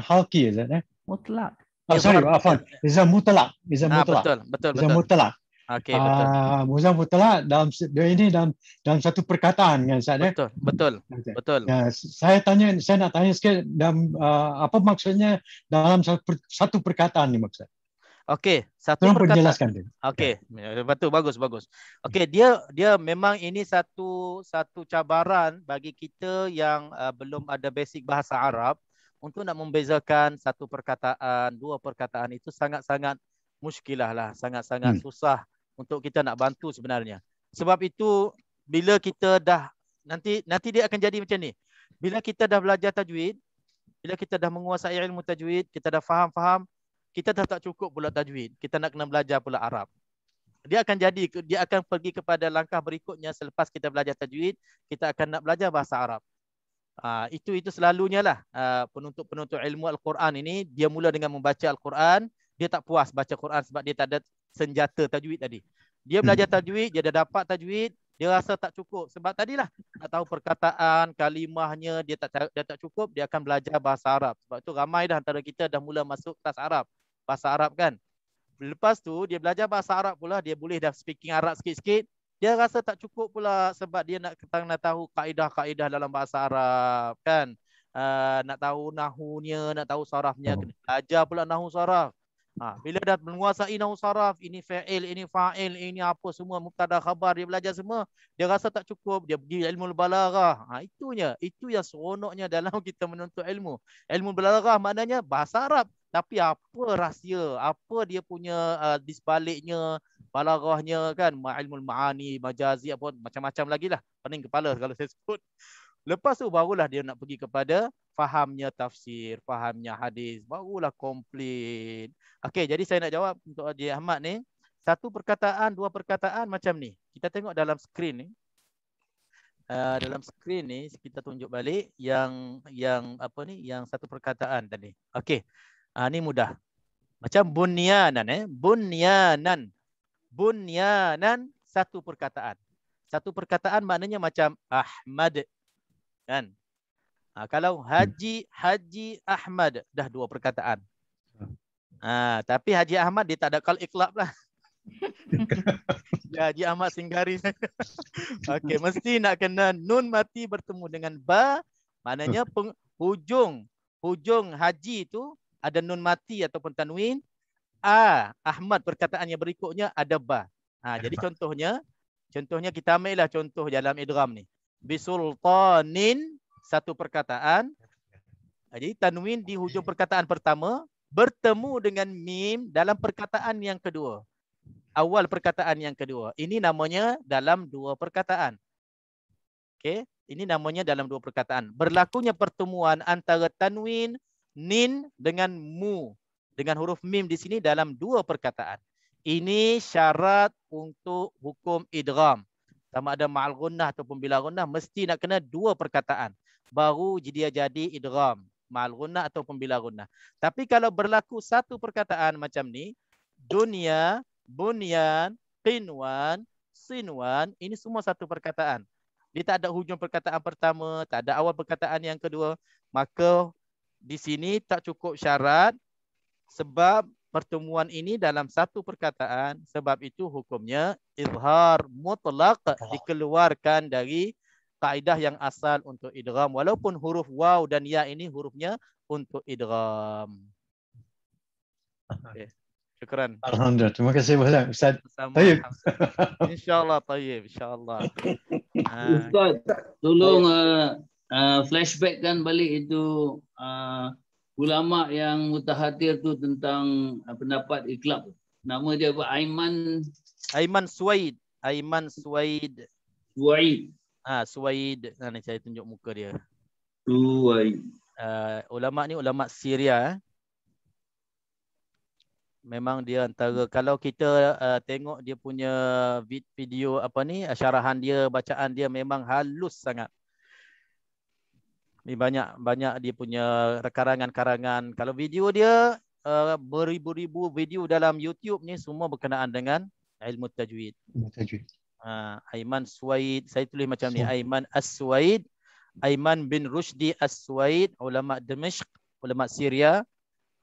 halqi Ustaz Mutlak. Sorry, afwan. Izar mutlak. Betul. Izar mutlak. Okey, betul. Izar mutlak dalam satu perkataan kan Ustaz Betul. Saya nak tanya sikit apa maksudnya dalam satu perkataan ni maksud. Okey, satu perkataan. Dia. Okey, betul, bagus. Okey, dia memang ini satu cabaran bagi kita yang belum ada basic bahasa Arab. Untuk nak membezakan satu perkataan, dua perkataan itu sangat-sangat muskilah lah, sangat-sangat susah untuk kita nak bantu sebenarnya. Sebab itu bila kita dah nanti dia akan jadi macam ni. Bila kita dah belajar tajwid, bila kita dah menguasai ilmu tajwid, kita dah faham, kita dah tak cukup pula tajwid. Kita nak kena belajar pula Arab. Dia akan pergi kepada langkah berikutnya selepas kita belajar tajwid, kita akan nak belajar bahasa Arab. Itu selalunya lah penuntut ilmu Al-Quran ini, dia mula dengan membaca Al-Quran, dia tak puas baca Quran sebab dia tak ada senjata tajwid tadi. Dia belajar tajwid, dia dah dapat tajwid, dia rasa tak cukup. Sebab tadilah nak tahu perkataan, kalimahnya, dia tak cukup, dia akan belajar bahasa Arab. Sebab tu ramai dah antara kita dah mula masuk kelas Arab, bahasa Arab kan. Lepas tu dia belajar bahasa Arab pula, dia boleh dah speaking Arab sikit-sikit, dia rasa tak cukup pula sebab dia nak tahu kaedah-kaedah dalam bahasa Arab kan. Nak tahu nahunya, nak tahu sarafnya, kena belajar pula nahu saraf. Bila dah menguasai nahu saraf, ini fa'il, ini fa'il, ini apa semua, mubtada khabar, dia belajar semua, dia rasa tak cukup, dia pergi ilmu balaghah. Itu yang seronoknya dalam kita menuntut ilmu. Ilmu balaghah maknanya bahasa Arab, tapi apa rahsia, apa dia punya di sebaliknya, balaghahnya kan, ilmu ma'ani, majazi, apa macam-macam lagi lah, pening kepala kalau saya sebut. Lepas tu barulah dia nak pergi kepada fahamnya tafsir, fahamnya hadis, barulah komplit. Okey, jadi saya nak jawab untuk Haji Ahmad ni, satu perkataan, dua perkataan macam ni. Kita tengok dalam skrin ni. Dalam skrin ni kita tunjuk balik yang apa ni, yang satu perkataan tadi. Okey. Ni mudah. Macam bunyanan bunyanan. Bunyanan satu perkataan. Satu perkataan maknanya macam Ahmad. Kan? Kalau Haji Ahmad dah dua perkataan. Tapi Haji Ahmad dia tak ada kal iqlab lah. Haji Ahmad Singgari. Okey, mesti nak kena nun mati bertemu dengan ba, maknanya hujung haji itu ada nun mati ataupun tanwin. Ahmad perkataan yang berikutnya ada ba. Jadi contohnya kita ambillah contoh dalam idgham ni. Bisultanin satu perkataan. Jadi tanwin di hujung perkataan pertama bertemu dengan mim dalam perkataan yang kedua. Awal perkataan yang kedua. Ini namanya dalam dua perkataan. Okey, ini namanya dalam dua perkataan. Berlakunya pertemuan antara tanwin nin dengan mu dengan huruf mim di sini dalam dua perkataan. Ini syarat untuk hukum idgham. Sama ada ma'al gunnah ataupun bila gunnah, mesti nak kena dua perkataan. Baru dia jadi idgham. Ma'al gunnah ataupun bila gunnah. Tapi kalau berlaku satu perkataan macam ni, dunia, bunyan, qinwan, sinwan, ini semua satu perkataan. Dia tak ada hujung perkataan pertama, tak ada awal perkataan yang kedua. Maka di sini tak cukup syarat sebab pertemuan ini dalam satu perkataan, sebab itu hukumnya izhar mutlaq, dikeluarkan dari kaedah yang asal untuk idgham, walaupun huruf waw dan ya ini hurufnya untuk idgham. Okay. Syukran. Alhamdulillah. Terima kasih banyak Ustaz. Tayyib. InsyaAllah tayyib, insyaAllah. Ustaz, tolong flashbackkan balik itu ulama yang mutahatir tu tentang pendapat iqlab. Nama dia apa? Aiman Suwaid. Aiman Suwaid. Suwaid. Nanti saya tunjuk muka dia. Suwaid. Ulama ni ulama Syria. Memang dia antara, kalau kita tengok dia punya video apa ni, syarahan dia, bacaan dia memang halus sangat. Ni banyak dia punya karangan-karangan. Kalau video dia beribu-ribu video dalam YouTube ni semua berkenaan dengan ilmu tajwid. Aiman Suwaid, saya tulis macam ni, Aiman As-Suwaid, Aiman bin Rushdi As-Suwaid, ulama Dimashq, ulama Syria,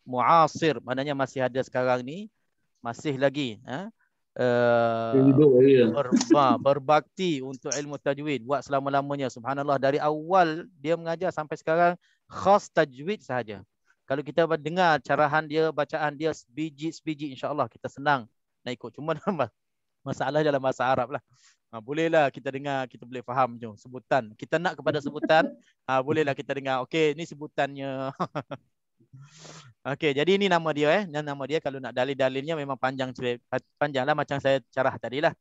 muasir, maknanya masih ada sekarang ni, masih lagi berbakti untuk ilmu tajwid, buat selama-lamanya. Subhanallah, dari awal dia mengajar sampai sekarang khas tajwid sahaja. Kalau kita dengar carahan dia, bacaan dia sebiji-sebiji, insya-Allah kita senang nak ikut. Cuma masalah dalam bahasa Arab lah. Bolehlah kita dengar, kita boleh faham je sebutan. Kita nak kepada sebutan, bolehlah kita dengar. Okey, ni sebutannya. Okey, jadi ini nama dia Dan nama dia kalau nak dalil-dalilnya memang panjanglah macam saya carah tadilah.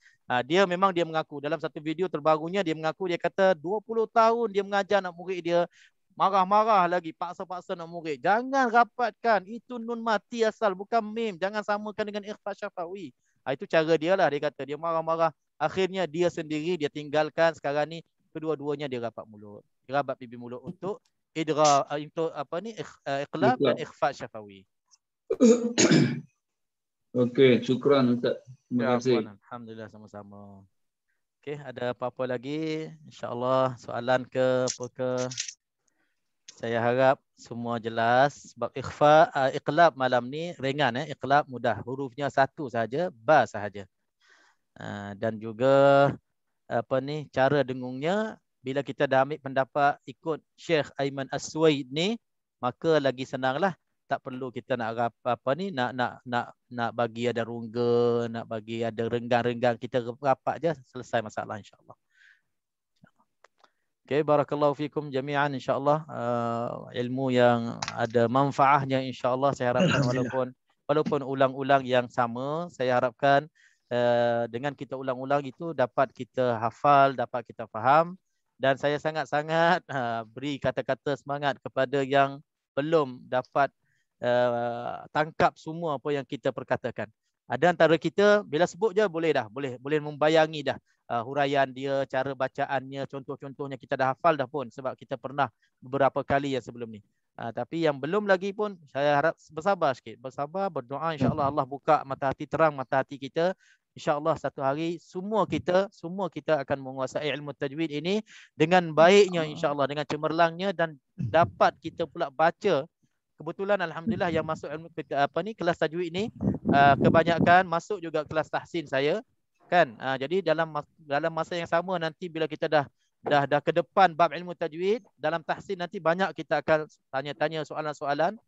Dia memang dia mengaku dalam satu video terbarunya dia mengaku dia kata 20 tahun dia mengajar anak murid dia. Marah-marah lagi, paksa-paksa nak murid. Jangan rapatkan, itu nun mati asal, bukan mim. Jangan samakan dengan ikhfa syafawi. Itu cara dia lah, dia kata. Dia marah-marah. Akhirnya dia sendiri, dia tinggalkan. Sekarang ni, kedua-duanya dia rapat mulut. Dia rapat pipi mulut untuk untuk iqlab dan ikhfa syafawi. Okey, syukran Ustaz. Terima kasih. Alhamdulillah, sama-sama. Okey, ada apa-apa lagi? InsyaAllah soalan ke apa ke? Saya harap semua jelas sebab iqlab malam ni ringan iqlab mudah. Hurufnya satu saja, ba sahaja. Dan juga cara dengungnya bila kita dah ambil pendapat ikut Syekh Aiman As-Suwaid ni maka lagi senanglah. Tak perlu kita nak nak bagi ada rungga, nak bagi ada renggang-renggang, kita rapat je selesai masalah insya-Allah. Okay, barakallahu fikum jami'an insya-Allah. Ilmu yang ada manfaahnya insya-Allah saya harapkan walaupun ulang-ulang yang sama, saya harapkan dengan kita ulang-ulang itu dapat kita hafal, dapat kita faham dan saya sangat-sangat beri kata-kata semangat kepada yang belum dapat tangkap semua apa yang kita perkatakan. Ada antara kita bila sebut je boleh membayangi dah huraian dia, cara bacaannya, contoh-contohnya kita dah hafal dah pun sebab kita pernah beberapa kali yang sebelum ni. Tapi yang belum lagi pun saya harap bersabar sikit. Bersabar, berdoa insya-Allah Allah buka mata hati, terang mata hati kita. InsyaAllah satu hari semua kita akan menguasai ilmu tajwid ini dengan baiknya insya-Allah, dengan cemerlangnya dan dapat kita pula baca. Kebetulan alhamdulillah yang masuk ilmu kelas tajwid ini kebanyakan masuk juga kelas tahsin saya kan. Jadi dalam masa yang sama nanti bila kita dah ke depan bab ilmu tajwid dalam tahsin nanti banyak kita akan tanya-tanya soalan-soalan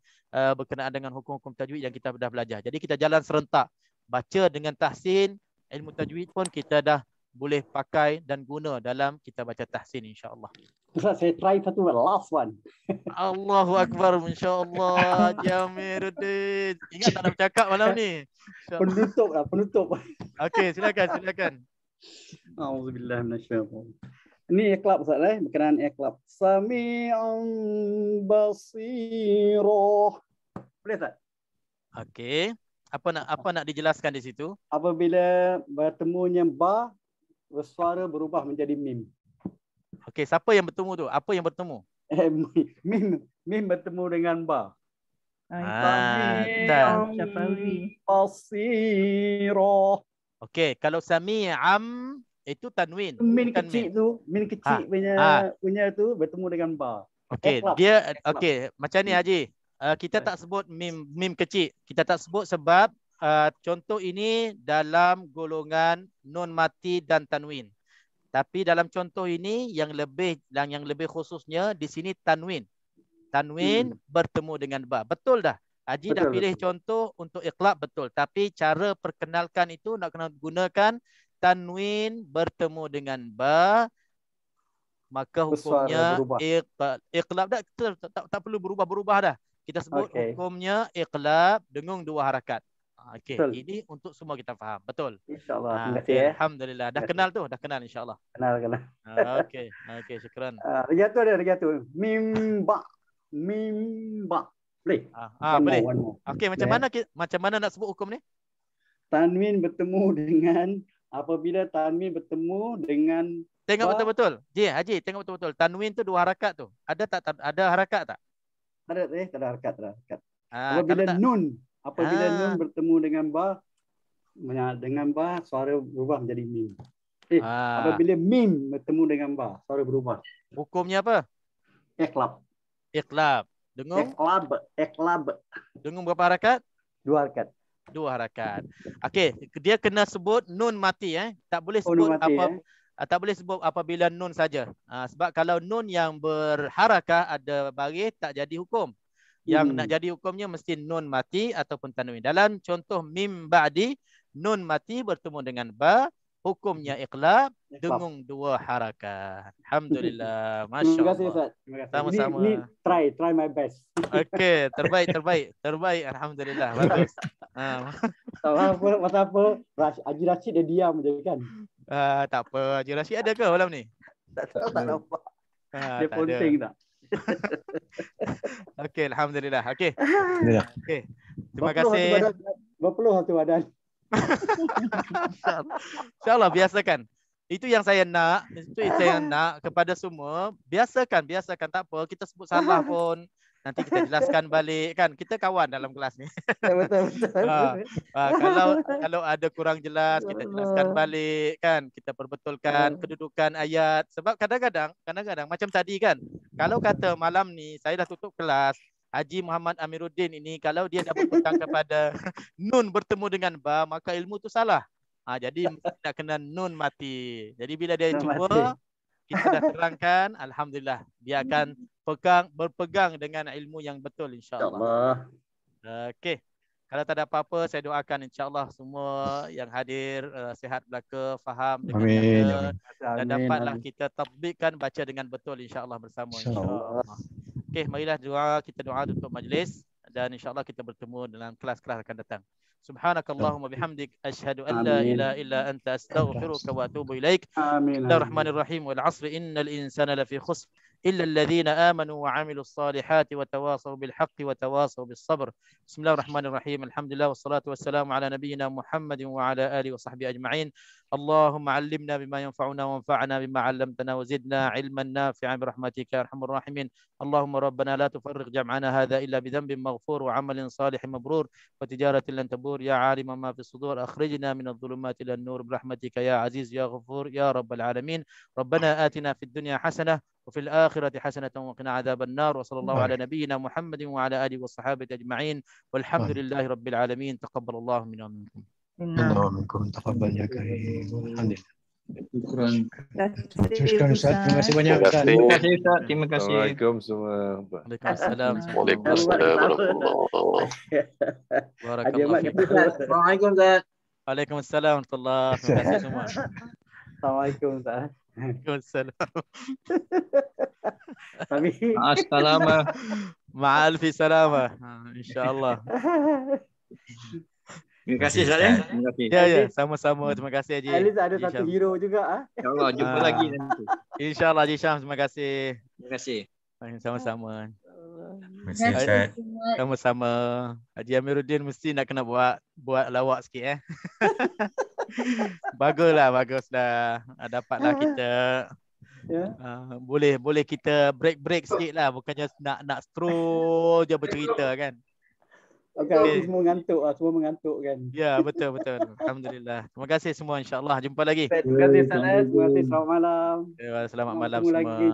berkenaan dengan hukum-hukum tajwid yang kita dah belajar. Jadi kita jalan serentak. Baca dengan tahsin, ilmu tajwid pun kita dah boleh pakai dan guna dalam kita baca tahsin insya-Allah. Ustaz, saya try satu last one. Allahu Akbar, insya-Allah. Jamiruddin. Ingat tak nak bercakap malam ni? Penutup. Okey, silakan. Auzubillahi minasyaitanir. Ini iqlab Ustaz berkenaan iqlab. Sami'un basirah. Boleh tak? Okey. Apa nak dijelaskan di situ? Apabila bertemunya ba, suara berubah menjadi mim. Okey, siapa yang bertemu tu? Apa yang bertemu? Mim bertemu dengan ba. Basirah. Okey, kalau sami'am itu tanwin. Min kecil punya tu bertemu dengan ba. Okey, macam ni Haji. Kita tak sebut mim kecil. Kita tak sebut sebab contoh ini dalam golongan nun mati dan tanwin. Tapi dalam contoh ini yang lebih khususnya di sini tanwin. Tanwin bertemu dengan ba. Betul dah. Haji dah pilih contoh untuk iqlab betul. Tapi cara perkenalkan itu nak kena gunakan tanwin bertemu dengan ba. Maka hukumnya iqlab dah tak perlu berubah-berubah dah. Kita sebut hukumnya iqlab dengung dua harakat. Okey, ini untuk semua kita faham. Betul. Insya-Allah. Terima kasih ya. Alhamdulillah. Dah kenal tu, insya-Allah. Kenal. Okey, syukran. Regatu. Mim ba. Boleh? Boleh. Okey, macam mana nak sebut hukum ni? Tanwin bertemu dengan apabila tanwin bertemu dengan tengok betul-betul. Haji, tengok betul-betul. Tanwin tu dua harakat tu. Ada harakat tak? Tak ada harakat. Apabila nun bertemu dengan ba, suara berubah menjadi mim. Apabila mim bertemu dengan ba, suara berubah. Hukumnya apa? Iqlab. Dengung? Iqlab. Dengung berapa harakat? Dua harakat. Okey, dia kena sebut nun mati Tak boleh sebut tak boleh sebut apabila nun saja. Sebab kalau nun yang berharakah ada baris tak jadi hukum. Yang nak jadi hukumnya mesti nun mati ataupun tanwin. Dalam contoh mim ba'di, nun mati bertemu dengan ba, hukumnya iqlab, dengung 2 harakat. Alhamdulillah. Masya Terima kasih Allah. Ustaz. Terima kasih. Sama-sama. Ini try my best. Okey, terbaik. Alhamdulillah. Bagus. Masa apa? Haji Rashid dia diam je kan? Tak apa. Haji Rashid ada ke malam ni? Tak nampak. Dia tak ponting ada. tak? Okey, alhamdulillah. Okey. Okey. Terima Berpeluh kasih. satu badan. Berpeluh satu badan. InsyaAllah biasakan. Itu yang saya nak kepada semua. Biasakan. Tak apa. Kita sebut salah pun. Nanti kita jelaskan balik kan. Kita kawan dalam kelas ni. Betul. Kalau ada kurang jelas, kita jelaskan balik kan. Kita perbetulkan kedudukan ayat. Sebab kadang-kadang macam tadi kan. Kalau kata malam ni saya dah tutup kelas, Haji Muhammad Amiruddin ini kalau dia dah berpegang kepada nun bertemu dengan ba, maka ilmu tu salah. Jadi nak kena nun mati. Jadi bila dia cuba, kita dah terangkan, alhamdulillah dia akan berpegang dengan ilmu yang betul insya-Allah. Okey. Kalau tak ada apa-apa, saya doakan insya-Allah semua yang hadir sihat belaka, faham dengan nyata dan dapatlah kita tatbikkan baca dengan betul insya-Allah bersama insya-Allah. Okey, marilah kita doa tutup majlis dan insya-Allah kita bertemu dalam kelas-kelas akan datang. Subhanakallahumma bihamdik asyhadu an la ilaha illa anta astaghfiruka wa atubu ilaik. Bismillahirrahmanirrahim. Wal 'asri innal insana lafi khusr illa alladhina amanu wa 'amilus salihati wa tawasaw bil haqqi wa tawasaw bis sabr. Bismillahirrahmanirrahim. Alhamdulillah wassalatu wassalamu ala nabiyyina Muhammadin wa ala alihi wa sahbihi ajma'in. Allahumma 'allimna bima yanfa'una wanfa'na bima 'allamtana wa zidna 'ilman nafi'an bi rahmatika ya arhamar rahimin. Allahumma rabbana la tufarriq jam'ana hadha illa bi dhanbin maghfur wa 'amalin salihin mabrur wa tijaratin lan tabur ya 'aliman ma fi sudur akhrijna min adh-dhulumati ila an-nur bi rahmatika ya aziz ya ghafur ya rabbal alamin. Rabbana atina fid dunya hasanah wa fil akhirati hasanatan wa qina 'adzaban nar wa sallallahu ala nabiyyina Muhammadin wa ala alihi wa sahbihi ajma'in. Walhamdulillahi rabbil alamin. Taqabbalallahu minna wa minkum. Assalamualaikum taqabbal ya karim. Alhamdulillah. Syukran Ustaz. Terima kasih banyak Ustaz. Terima kasih Ustaz. Terima kasih. Assalamualaikum semua. Waalaikumsalam. Assalamualaikum Ustaz. Waalaikumsalam warahmatullahi wabarakatuh. Terima kasih semua. Assalamualaikum Ustaz. Waalaikumsalam. Assalamualaikum. Ma'alfi salamah. InsyaAllah. Terima kasih Ustaz ya. Terima kasih. Ya, sama-sama. Terima kasih Haji. At least ada satu hero juga. InsyaAllah jumpa lagi nanti. InsyaAllah Haji Syam, terima kasih. Terima kasih. Sama-sama. Terima kasih Ustaz. Sama-sama. Haji Amiruddin mesti nak kena buat lawak sikit Baguslah. Dapatlah kita. Boleh kita break sikit lah. Bukannya nak terus je bercerita kan. Okay. Semua mengantuk kan. Ya, betul. Alhamdulillah. Terima kasih semua insya-Allah. Jumpa lagi. Terima kasih Ustaz. Terima kasih. Selamat malam. Selamat malam semua. Lagi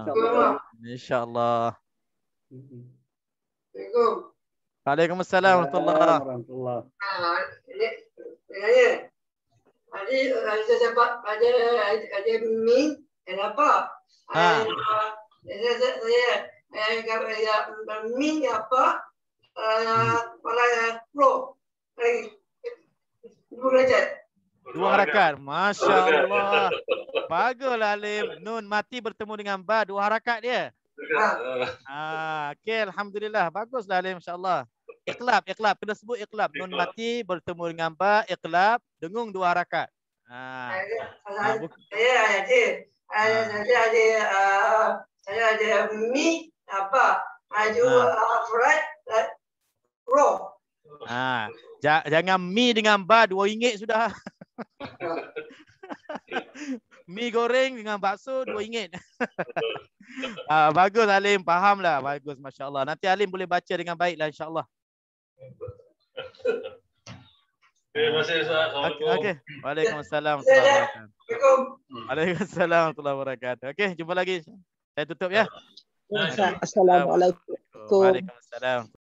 insya-Allah. Waalaikumsalam warahmatullahi. Ada sebab ada min kenapa? Saya min apa? Pro. 2 harakat. Masya Allah. Baguslah Alim. Nun mati bertemu dengan ba, 2 harakat dia. Okey, alhamdulillah. Baguslah Alim, insya-Allah. Iqlab. Kena sebut iqlab. Nun mati bertemu dengan ba, iqlab, dengung 2 harakat. Saya ada mi apa? Fried raw. Jangan mi dengan ba RM2 sudah. Mi goreng dengan bakso RM2. Bagus Alim, fahamlah. Bagus, masya-Allah. Nanti Alim boleh baca dengan baiklah insya-Allah. Terima kasih Ustaz. Okey. Waalaikumsalam warahmatullahi wabarakatuh. Waalaikumsalam warahmatullahi wabarakatuh. Okey, jumpa lagi. Saya tutup ya. Assalamualaikum. Waalaikumsalam.